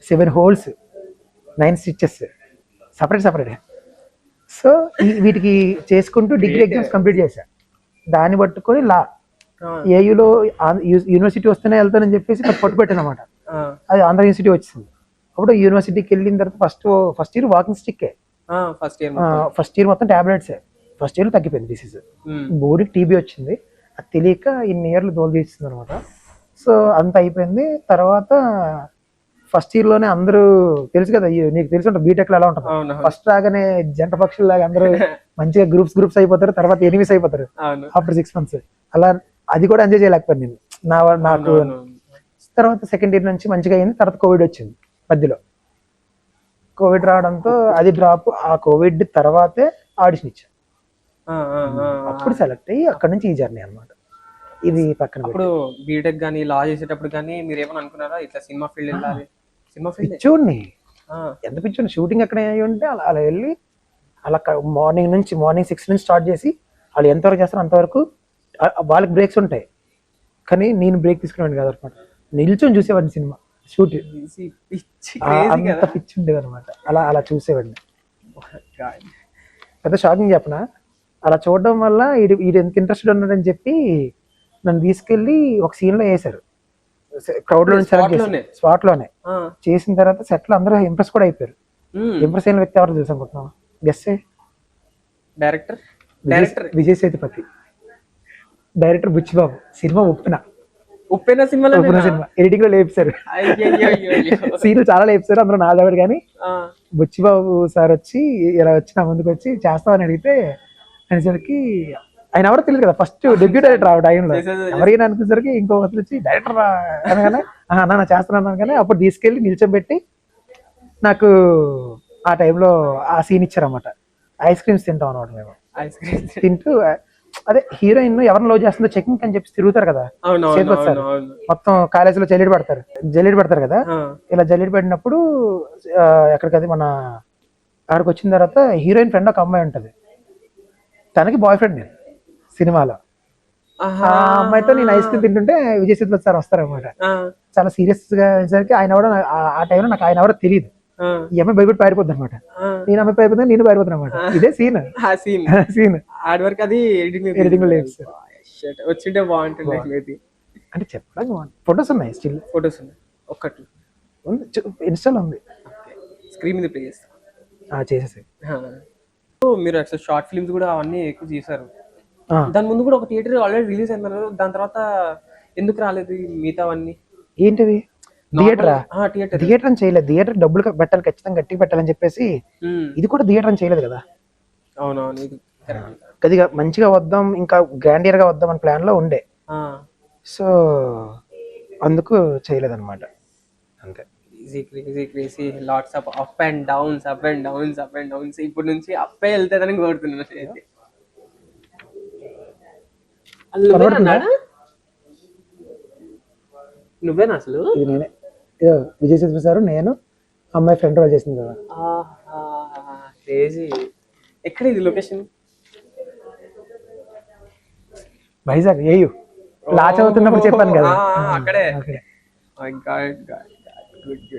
7 holes, 9 stitches, సపరేట్. సో వీటికి చేసుకుంటూ డిగ్రీ ఎగ్జామ్స్ కంప్లీట్ చేశా. దాన్ని పట్టుకొని లా ఏయులో యూనివర్సిటీ వస్తేనే వెళ్తానని చెప్పేసి పట్టు పెట్టాను అనమాట. అది ఆంధ్ర యూనివర్సిటీ వచ్చింది. అప్పుడు యూనివర్సిటీకి వెళ్ళిన తర్వాత ఫస్ట్ ఇయర్ వాకింగ్ స్టిక్కే. ఫస్ట్ ఇయర్ మొత్తం టాబ్లెట్స్. ఫస్ట్ ఇయర్ తగ్గిపోయింది డిసీజ్. బోర్డుకి టీబీ వచ్చింది, అది తెలియక ఇన్ని ఇయర్లు దోలు తీస్తుంది అనమాట. సో అంత అయిపోయింది. తర్వాత ఫస్ట్ ఇయర్ లోనే అందరూ తెలుసు కదా, నీకు తెలిసి ఉంటుంది బీటెక్ లో ఎలా ఉంటుంది. ఫస్ట్ రాగానే జంట పక్షుల్లాగా అందరూ మంచిగా గ్రూప్స్ అయిపోతారు, తర్వాత ఎనిమిస్ అయిపోతారు ఆఫ్టర్ 6 months. అలా అది కూడా ఎంజాయ్ చేయలేకపోయాను నేను. నాకు తర్వాత సెకండ్ ఇయర్ నుంచి మంచిగా అయింది. తర్వాత కోవిడ్ వచ్చింది మధ్యలో. కోవిడ్ రావడంతో అది డ్రాప్. ఆ కోవిడ్ తర్వాతే ఆడిషన్ ఇచ్చాను. అప్పుడు సెలెక్ట్ అయ్యి అక్కడ నుంచి ఈ జర్నీ అనమాట. ఇది పక్కన. ఇప్పుడు బీటెక్ కానీ లా చేసేటప్పుడు కానీ మీరు ఏమైనా అనుకున్నారా ఇట్లా సినిమా ఫీల్డ్ వెళ్ళాలి? సినిమా ఫీల్డ్ పిచ్చోడిని, ఎంత పిచ్చోడిని. షూటింగ్ ఎక్కడ అయ్యి ఉంటే అలా వెళ్ళి అలా మార్నింగ్ 6 నుంచి స్టార్ట్ చేసి వాళ్ళు ఎంతవరకు చేస్తారో అంతవరకు. వాళ్ళకి బ్రేక్స్ ఉంటాయి, కానీ నేను బ్రేక్ తీసుకునేవాడిని కాదు అనమాట. నిల్చొని చూసేవాడిని సినిమా షూట్. అంత పిచ్చి ఉండేది అనమాట. అలా చూసేవాడిని. పెద్ద షాకింగ్ చెప్పనా, అలా చూడడం వల్ల వీడు ఎంత ఇంట్రెస్టెడ్ ఉన్నాడని చెప్పి నన్ను తీసుకెళ్ళి ఒక సీన్ లో వేశారు. క్రౌడ్ లో స్పాట్ లోనే చేసిన తర్వాత సెట్ లో అందరూ ఇంప్రెస్ కూడా అయిపోయారు. ఇంప్రెస్ అయిన వ్యక్తి ఎవరు తెలుసు అనుకుంటున్నావు? Guess. Director Vijay Sethupathi, director Buchibabu. Cinema Uppena cinema editing లో లేపారు. సీన్లు చాలా లేపారు, అందరూ నా దగ్గర. కానీ బుచ్చిబాబు సార్ వచ్చి ఇలా వచ్చి నా ముందుకు వచ్చి చేస్తామని అడిగితే అనేసరికి ఆయన ఎవరో తెలియదు కదా, ఫస్ట్ డెబ్యూ డైరెక్టర్ ఆ టైంలో. ఎవరైనా అనుకునేసరికి ఇంకో వచ్చి డైరెక్టర్ అనగానే నా చేస్తున్నాను. కానీ అప్పుడు తీసుకెళ్ళి నిల్చోబెట్టి నాకు ఆ టైంలో ఆ సీన్ ఇచ్చారన్నమాట. ఐస్ క్రీమ్స్ తింటాం అనమాట మేము. తింటూ అదే హీరోయిన్ ఎవరిని లవ్ చేస్తుందో చెకింగ్ అని చెప్పి తిరుగుతారు కదా సేతుపతి సార్. మొత్తం కాలేజీలో జల్లెడ పెడతారు కదా. ఇలా జల్లెడ పెట్టినప్పుడు ఎక్కడికది మన ఆడికి వచ్చిన తర్వాత హీరోయిన్ ఫ్రెండ్ ఒక అమ్మాయి ఉంటది, తనకి బాయ్ ఫ్రెండ్ నేను సినిమాలో. ఆ అమ్మాయితో నేను ఐస్ క్రీమ్ తింటుంటే విజయ్ సేతుపతి సార్ వస్తారన్నమాట. చాలా సీరియస్ గా సరికి ఆయన ఎవడో ఆ టైంలో నాకు ఆయన ఎవరో తెలియదు. ఈ అమ్మాయి భయపడి పారిపోద్ది అనమాట. నేను అమ్మాయి పారిపోతాను, నేను పారిపోతాను అనమాట. ఇదే సీన్. ఎడిటింగ్ లో లేదు వచ్చింటే బాగుంటుంది అంటే చెప్పడానికి. ఫొటోస్ ఉన్నాయి, స్టిల్ ఫొటోస్ ఉన్నాయి. ఒక్కటి ఇన్స్టాల్ ఉంది, స్క్రీన్ మీద ప్లే చేస్తా చేసేసి. మీరు అసలు షార్ట్ ఫిల్మ్స్ కూడా అవన్నీ ఎక్కువ చేశారు. దాని ముందు కూడా ఒక థియేటర్ ఆల్రెడీ రిలీజ్ అయినారు, దాని తర్వాత ఎందుకు రాలేదు మిగతావన్నీ? ఏంటివి? థియేటరా? థియేటర్. థియేటర్ అని చేయలేదు, థియేటర్ డబ్బులు పెట్టాలి, ఖచ్చితంగా గట్టిగా పెట్టాలని చెప్పేసి ఇది కూడా థియేటర్ అని చేయలేదు కదా. అవునవును, ఇది correct. కొద్దిగా మంచిగా వద్దాం, ఇంకా గ్రాండియర్ గా వద్దాం అని ప్లాన్ లో ఉండే. సో అందుకు చేయలేదు అనమాట, అంతే. Easy lots of up and downs. ఇప్పుడు నుంచి అప్పే వెళ్తాదని కోరుతున్నాను అయితే. నువ్వేనా అసలు? ఇది నేనే, విజయ్ సేతుపతి సార్, నేను, అమ్మాయి ఫ్రెండ్ రోల్ చేసింది కదా. ఎక్కడ ఇది లొకేషన్? వైజాగ్ ఏయు లా చదువుతున్నప్పుడు చెప్పాను కదా అక్కడే.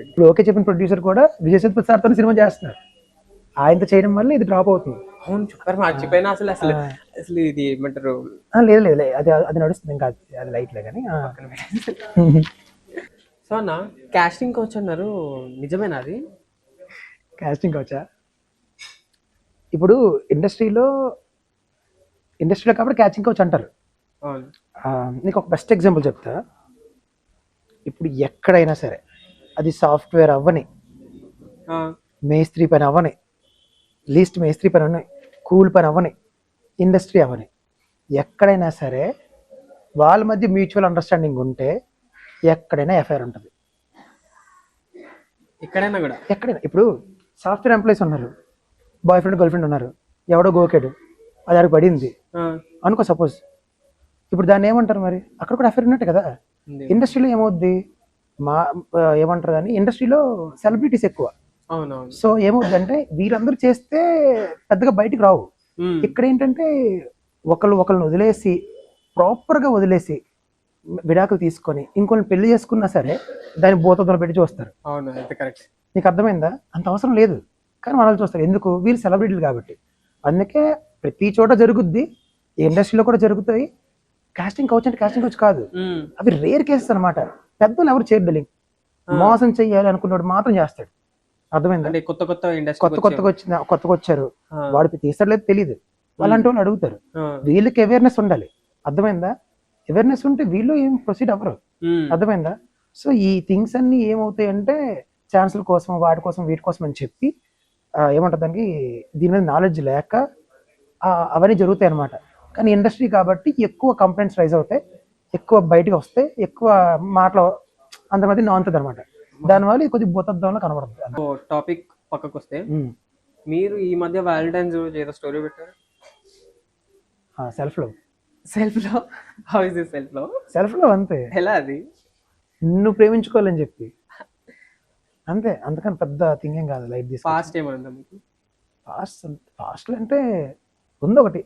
ఇప్పుడు ఓకే చెప్పిన ప్రొడ్యూసర్ కూడా విజయ్ సేతుపతి సార్ తో సినిమా చేస్తున్నారు. ఆయనతో చేయడం వల్ల ఇది డ్రాప్ అవుతుంది. అవును, చెప్పారు, మర్చిపోయినా. అసలు ఇది ఏమంటారు? లేదు లేదు, అది అది నడుస్తుంది, ఇంకా అది లైట్లే కానీ. సో అన్న, కాస్టింగ్ కోచ్ అన్నారు, నిజమేనా అది? కాస్టింగ్ కోచా? ఇప్పుడు ఇండస్ట్రీలో కాబట్టి క్యాచింగ్ కోచ్ అంటారు. నీకు ఒక బెస్ట్ ఎగ్జాంపుల్ చెప్తా. ఇప్పుడు ఎక్కడైనా సరే, అది సాఫ్ట్వేర్ అవ్వని, మేస్త్రి పని అవ్వని, లీస్ట్ మేస్త్రి పని అవ్వని, కూల్ పని అవ్వని, ఇండస్ట్రీ అవ్వని, ఎక్కడైనా సరే వాళ్ళ మధ్య మ్యూచువల్ అండర్స్టాండింగ్ ఉంటే ఎక్కడైనా ఎఫ్ఐఆర్ ఉంటుంది. ఎక్కడైనా ఇప్పుడు సాఫ్ట్వేర్ ఎంప్లాయీస్ ఉన్నారు, బాయ్ ఫ్రెండ్ గర్ల్ ఫ్రెండ్ ఉన్నారు, ఎవడో గోకాడు, అది అడిగి పడింది అనుకో సపోజ్. ఇప్పుడు దాన్ని ఏమంటారు మరి? అక్కడ కూడా ఎఫ్ఐఆర్ ఉన్నట్టు కదా. ఇండస్ట్రీలో ఏమవుద్ది, ఏమంటారు కానీ, ఇండస్ట్రీలో సెలబ్రిటీస్ ఎక్కువ. సో ఏమవుద్ది అంటే వీళ్ళందరూ చేస్తే పెద్దగా బయటికి రావు. ఇక్కడ ఏంటంటే ఒకళ్ళని వదిలేసి, ప్రాపర్గా వదిలేసి, విడాకులు తీసుకొని ఇంకొన్ని పెళ్లి చేసుకున్నా సరే దాన్ని భూతద్దులు పెట్టి చూస్తారు. నీకు అర్థమైందా? అంత అవసరం లేదు, కానీ వాళ్ళు చూస్తారు. ఎందుకు? వీళ్ళు సెలబ్రిటీలు కాబట్టి. అందుకే ప్రతి చోట జరుగుద్ది, ఇండస్ట్రీలో కూడా జరుగుతాయి. కాస్టింగ్ కౌచ్ అంటే కాస్టింగ్ కౌచ్ కాదు, అవి రేర్ కేసెస్ అనమాట. పెద్దలు ఎవరు చేయడం, మోసం చెయ్యాలి అనుకున్నాడు మాత్రం చేస్తాడు. అర్థమైందా? కొత్తగా వచ్చారు, వాడికి తీస్తాడలేదు తెలియదు, వాళ్ళంటే వాళ్ళు అడుగుతారు. వీళ్ళకి అవేర్నెస్ ఉండాలి, అర్థమైందా? అవేర్నెస్ ఉంటే వీళ్ళు ఏం ప్రొసీడ్ అవ్వరు, అర్థమైందా? సో ఈ థింగ్స్ అన్ని ఏమవుతాయి అంటే ఛాన్సుల కోసం, వాటి కోసం, వీటి కోసం అని చెప్పి ఏమంటారు దానికి, దీని మీద నాలెడ్జ్ లేక అవన్నీ జరుగుతాయి అనమాట. కానీ ఇండస్ట్రీ కాబట్టి ఎక్కువ కంప్లైంట్స్ రైజ్ అవుతాయి, ఎక్కువ బయటకు వస్తాయి, ఎక్కువ మాటలు అంతమంది నానుతుంది అనమాట. దానివల్ల ఇది కొద్దిగా భూతద్దంలో కనబడుతుంది. టాపిక్ పక్కకు వస్తే, మీరు ఈ మధ్య వ్యాలంటైన్స్ ఏదో స్టోరీ పెట్టారు, self love. How is this self love? అంతే. ఎలా అది? నువ్వు ప్రేమించుకోవాలని చెప్పి అంతే, అంతకని పెద్ద థింగ్ ఏం కాదు. లైఫ్ తీసు ఫాస్ట్ ఏమన్నా మీకు? ఫాస్ట్ అంటే ఉంది ఒకటే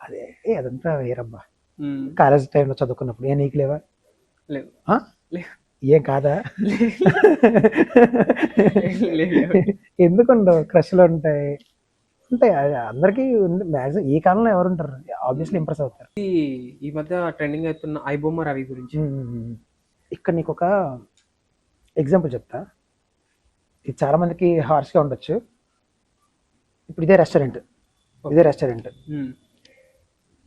అదే, అదంతా వేరబ్బా. కాలేజ్ టైంలో చదువుకున్నప్పుడు ఏ నీకు లేవా? ఏం కాదా? ఎందుకుండవు? క్రష్లు ఉంటాయి. అందరికి మ్యాక్సిమం ఈ కాలంలో ఎవరు ఉంటారు? ఆబ్వియస్లీ ఇంప్రెస్ అవుతారు. ఈ మధ్య ట్రెండింగ్ అవుతున్న ఐబొమ్మ రవి గురించి ఇక్కడ నీకు ఒక ఎగ్జాంపుల్ చెప్తా. ఇది చాలా మందికి హార్ష్గా ఉండొచ్చు. ఇప్పుడు ఇదే రెస్టారెంట్,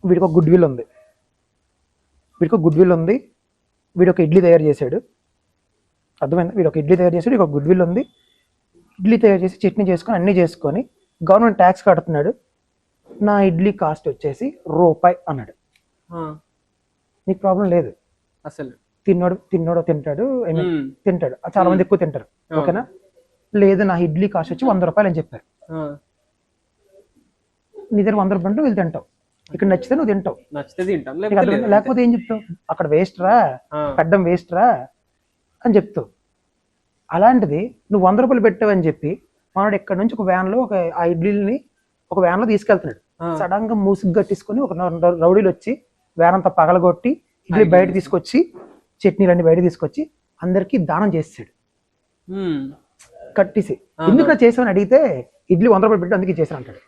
వీడికి ఒక గుడ్ విల్ ఉంది, వీడు ఒక ఇడ్లీ తయారు చేశాడు. అర్థమైందా? వీడు ఒక ఇడ్లీ తయారు చేశాడు, ఒక గుడ్ విల్ ఉంది. ఇడ్లీ తయారు చేసి చట్నీ చేసుకొని అన్నీ చేసుకొని గవర్నమెంట్ ట్యాక్స్ కడుతున్నాడు. నా ఇడ్లీ కాస్ట్ వచ్చేసి రూపాయి అన్నాడు. నీకు ప్రాబ్లం లేదు అసలు. తిన్నాడు తింటాడు, చాలా మంది ఎక్కువ తింటారు, ఓకేనా? లేదు, నా ఇడ్లీ కాస్ట్ వచ్చి 100 రూపాయలు అని చెప్పారు. నీ దగ్గర 100 రూపాయలు వీళ్ళు తింటావు, ఇక్కడ నచ్చితే నువ్వు తింటావు, లేకపోతే ఏం చెప్తావు? అక్కడ వేస్ట్ రా, పెట్టడం వేస్ట్ రా అని చెప్తావు. అలాంటిది నువ్వు 100 రూపాయలు పెట్టావని చెప్పి మనోడు ఇక్కడ నుంచి ఒక వ్యాన్ లో ఆ ఇడ్లీని ఒక వ్యాన్ లో తీసుకెళ్తున్నాడు. సడన్ గా మూసుకు గట్టించుకొని ఒక రౌడీలు వచ్చి వ్యాన్ అంతా పగలగొట్టి ఇడ్లీ బయట తీసుకొచ్చి, చట్నీలన్నీ బయట తీసుకొచ్చి అందరికి దానం చేసాడు కట్టేసి. ఎందుకు చేసామని అడిగితే ఇడ్లీ 100 రూపాయలు పెట్టి అందుకే చేశాను అంటాడు.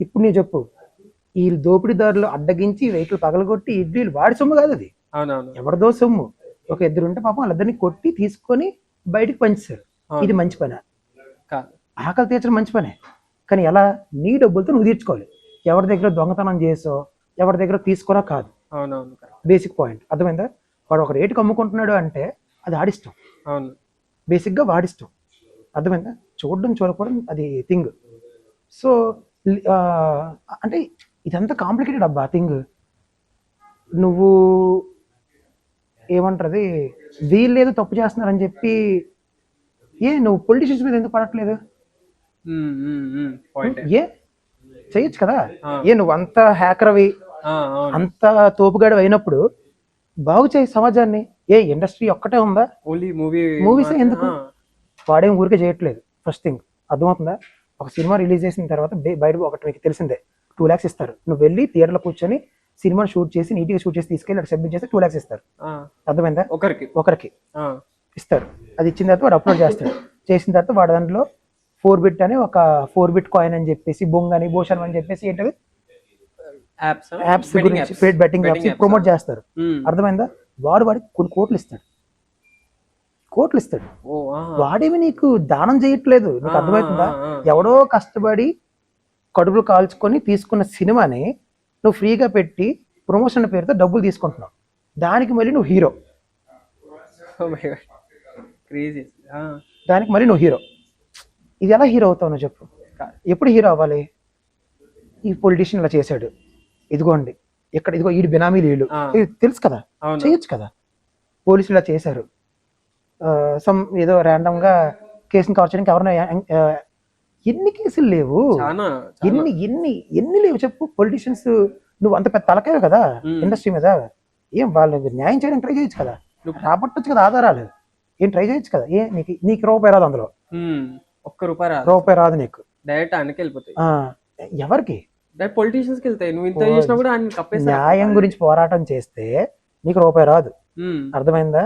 ఇప్పుడు నేను చెప్పు, ఈ దోపిడీదారులు అడ్డగించి వెహికల్ పగలగొట్టి ఇడ్లీలు వాడి సొమ్ము కాదు, అది ఎవరిదో సొమ్ము. ఒక 2 ఉంటే పాపం వాళ్ళిద్దరిని కొట్టి తీసుకొని బయటకు పంచారు. ఇది మంచి పని? ఆకలి తీర్చడం మంచి పనే, కానీ ఎలా? నీ డబ్బులతో నువ్వు తీర్చుకోవాలి. ఎవరి దగ్గర దొంగతనం చేసో ఎవరి దగ్గర తీసుకోరా కాదు, అవునవును correct. బేసిక్ పాయింట్ అర్థమైందా. వాడు ఒక రేటుకి అమ్ముకుంటున్నాడు అంటే అది ఆడిష్టం, అవును బేసిక్గా వాడిష్టం, అర్థమైందా. చూడడం చూడకపోవడం అది థింగ్. సో అంటే ఇదంతా కాంప్లికేటెడ్ అబ్బా థింగ్. నువ్వు ఏమంటారు, వీళ్ళేదో తప్పు చేస్తున్నారని చెప్పి నువ్వు పొలిటీషియన్స్ మీద ఎందుకు పడట్లేదు? పాయింట్. ఏ చేయొచ్చు కదా. ఆ. నువ్వు అంత హ్యాకర్ అవి అవును అంత తోపుగాడు అయినప్పుడు బాగు చేయి సమాజాన్ని. ఇండస్ట్రీ ఒక్కటే ఉందా? ఓన్లీ మూవీస్ ఎందుకు? వాడేం ఊరికే చేయట్లేదు. ఫస్ట్ థింగ్ అర్థమవుతుందా. ఒక సినిమా రిలీజ్ చేసిన తర్వాత బయట ఒకటి మీకు తెలిసిందే 2 lakhs ఇస్తారు. నువ్వు వెళ్ళి థియేటర్లో కూర్చొని సినిమాని షూట్ చేసి నీట్గా షూట్ చేసి తీసుకెళ్ళి అక్కడ సబ్మిట్ చేస్తే 2 lakhs ఇస్తారు. అర్థమైందా. ఒకరికి ఇస్తారు. అది ఇచ్చిన తర్వాత వాడు అప్లోడ్ చేస్తాడు. చేసిన తర్వాత వాడు దాంట్లో 4-bit అని ఒక 4-bit కాయిన్ అని చెప్పేసి బొంగ్ అని భూషణ్ అని చెప్పేసి ఏంటది యాప్స్ గురించి బెట్టింగ్ యాప్స్ ప్రమోట్ చేస్తారు. అర్థమైందా. వాడికి కొన్ని కోట్లు ఇస్తాడు. వాడేమి నీకు దానం చేయట్లేదు. నీకు అర్థమవుతుందా. ఎవడో కష్టపడి కడుపులు కాల్చుకొని తీసుకున్న సినిమాని నువ్వు ఫ్రీగా పెట్టి ప్రమోషన్ పేరుతో డబ్బులు తీసుకుంటున్నావు. దానికి మళ్ళీ నువ్వు హీరో. దానికి మళ్ళీ నువ్వు హీరో. ఇది ఎలా హీరో అవుతావు నువ్వు చెప్పు. ఎప్పుడు హీరో అవ్వాలి? ఈ పొలిటీషియన్ ఇలా చేశాడు, ఇదిగోండి ఇదిగో ఈ బినామీలు వీళ్ళు, ఇది తెలుసు కదా, చేయొచ్చు కదా. పోలీసులు ఇలా చేశారు, ఏదో ర్యాండమ్ గా కేసుని కవర్ చేయడానికి ఎవరైనా ఎన్ని కేసులు లేవు, ఎన్ని లేవు చెప్పు. పొలిటీషియన్స్ నువ్వు అంత పెద్ద తలకాయ కదా ఇండస్ట్రీ మీద. వాళ్ళు న్యాయం చేయడానికి ట్రై చేయొచ్చు కదా, నువ్వు రాబట్టొచ్చు కదా ఆధారాలు. ట్రై చేయొచ్చు కదా. నీకు రూపాయి రాదు అందులో, రూపాయి రాదు నీకు. డైరెక్ట్ ఆయనకి వెళ్ళిపోతాయి. ఎవరికి? పొలిటీషియన్స్ కి వెళ్తాయి. నువ్వు ఇంత చేసినా కూడా ఆయన కప్పేస్తా. న్యాయం గురించి పోరాటం చేస్తే నీకు రూపాయి రాదు. అర్థమైందా.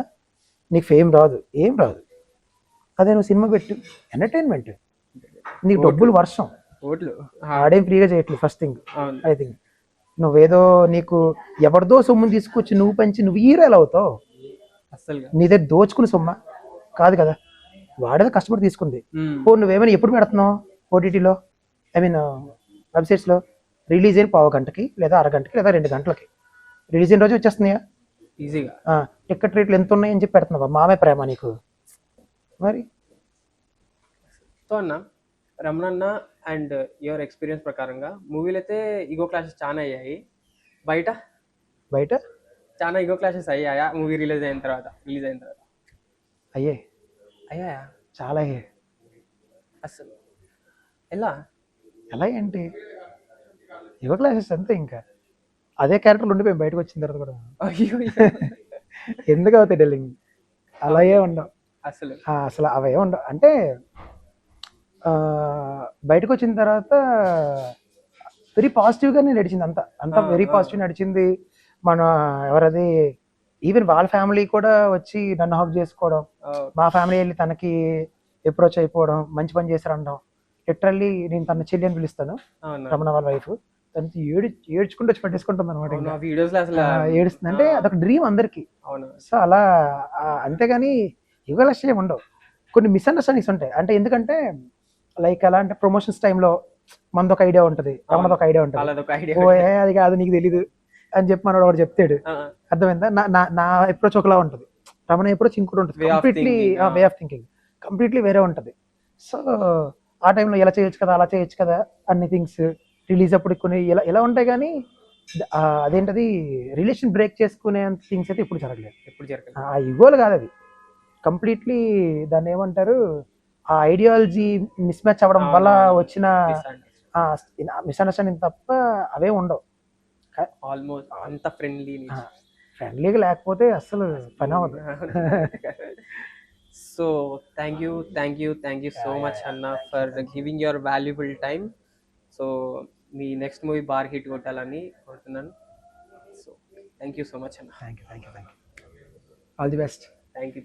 నీకు ఫేమ్ రాదు, ఏం రాదు. అదే నువ్వు సినిమా పెట్టు, ఎంటర్టైన్మెంట్, నీకు డబ్బులు వర్షం. ఆడేం ఫ్రీగా చేయట్లేదు. ఫస్ట్ థింగ్ ఐ థింక్ నువ్వేదో నీకు ఎవరిదో సొమ్ముని తీసుకొచ్చి నువ్వు పెంచి నువ్వు హీరో ఎలా అవుతావు? అసలు నీ దగ్గర దోచుకుని సొమ్మ కాదు కదా. వాడేదో కష్టపడి తీసుకుంది. నువ్వేమైనా ఎప్పుడు పెడుతున్నావు ఓటీటీలో, ఐ మీన్ వెబ్సైట్స్లో? రిలీజ్ అయిన 1/2 గంటకి లేదా అరగంటకి లేదా 2 గంటలకి రిలీజ్ అయిన రోజు వచ్చేస్తున్నాయా ఈజీగా. టికెట్ రేట్లు ఎంత ఉన్నాయని చెప్పి పెడుతున్నావా? మామే ప్రేమ నీకు మరి. సో అన్న రమణన్న అండ్ యువర్ ఎక్స్పీరియన్స్ ప్రకారంగా మూవీలు అయితే ఈగో క్లాషెస్ చాలా అయ్యాయి. బయట చాలా ఈగో క్లాషెస్ అయ్యాయా మూవీ రిలీజ్ అయిన తర్వాత? అయ్యాయా? చాలా అయ్యాయి. అసలు ఎలా ఏంటి ఈగో క్లాషెస్ అంతే. ఇంకా అదే క్యారెక్టర్లు ఉండిపోయి బయటకు వచ్చిన తర్వాత కూడా ఎందుకు అవుతాయి డెల్లింగ్? అలాగే ఉండవు అసలు అవే ఉండవు. అంటే బయటకు వచ్చిన తర్వాత వెరీ పాజిటివ్గానే నడిచింది. అంతా వెరీ పాజిటివ్ నడిచింది. మన ఎవరది ఈవెన్ వాళ్ళ ఫ్యామిలీ కూడా వచ్చి నన్ను హక్ చేసుకోవడం, మా ఫ్యామిలీ వెళ్ళి తనకి అప్రోచ్ అయిపోవడం, మంచి పని చేశారు అనడం. లిటరల్లీ నేను తన చెల్లి అని పిలుస్తాను, రమణ వాళ్ళ వైఫ్. తనకి ఏడ్చుకుంటూ వచ్చి పట్టేసుకుంటుంది అనమాట. ఏడుస్తుంది అంటే అదొక డ్రీమ్ అందరికి. సో అలా అంతేగాని యుగలక్ష్యం ఏమి ఉండవు. కొన్ని మిస్అండర్స్టాండింగ్స్ ఉంటాయి. అంటే ఎందుకంటే లైక్ ఎలా అంటే ప్రమోషన్స్ టైంలో మనదొక ఐడియా ఉంటుంది, రమణదొక ఐడియా ఉంటుంది. అది కాదు నీకు తెలీదు అని చెప్పి మనోడు ఒకటి చెప్తాడు. అర్థమైందా. నా అప్రోచ్ ఒకలా ఉంటుంది, రమణ అప్రోచ్ ఇంకోటి ఉంటుంది. Completely way of thinking completely వేరే ఉంటుంది. సో ఆ టైంలో ఎలా చేయొచ్చు కదా, అలా చేయొచ్చు కదా, అన్ని థింగ్స్ రిలీజ్ అప్పుడు కొన్ని ఎలా ఉంటాయి. కానీ అదేంటది రిలేషన్ బ్రేక్ చేసుకునే థింగ్స్ అయితే ఎప్పుడు జరగలేదు. ఆ ఇగోలు కాదు, అది కంప్లీట్లీ దాన్ని ఏమంటారు, ఆ ఐడియాలజీ మిస్ మ్యాచ్ అవ్వడం వల్ల వచ్చిన మిస్అండర్స్టాండింగ్ తప్ప అవే ఉండవు. ఆల్మోస్ట్ అంత ఫ్రెండ్లీగా లేకపోతే అసలు పని అవ్వదు. So thank you so much అన్న for giving your valuable time. So మీ నెక్స్ట్ మూవీ బార్ హిట్ కొట్టాలని కోరుతున్నాను. So thank you so much అన్న. Thank you all the best. Thank you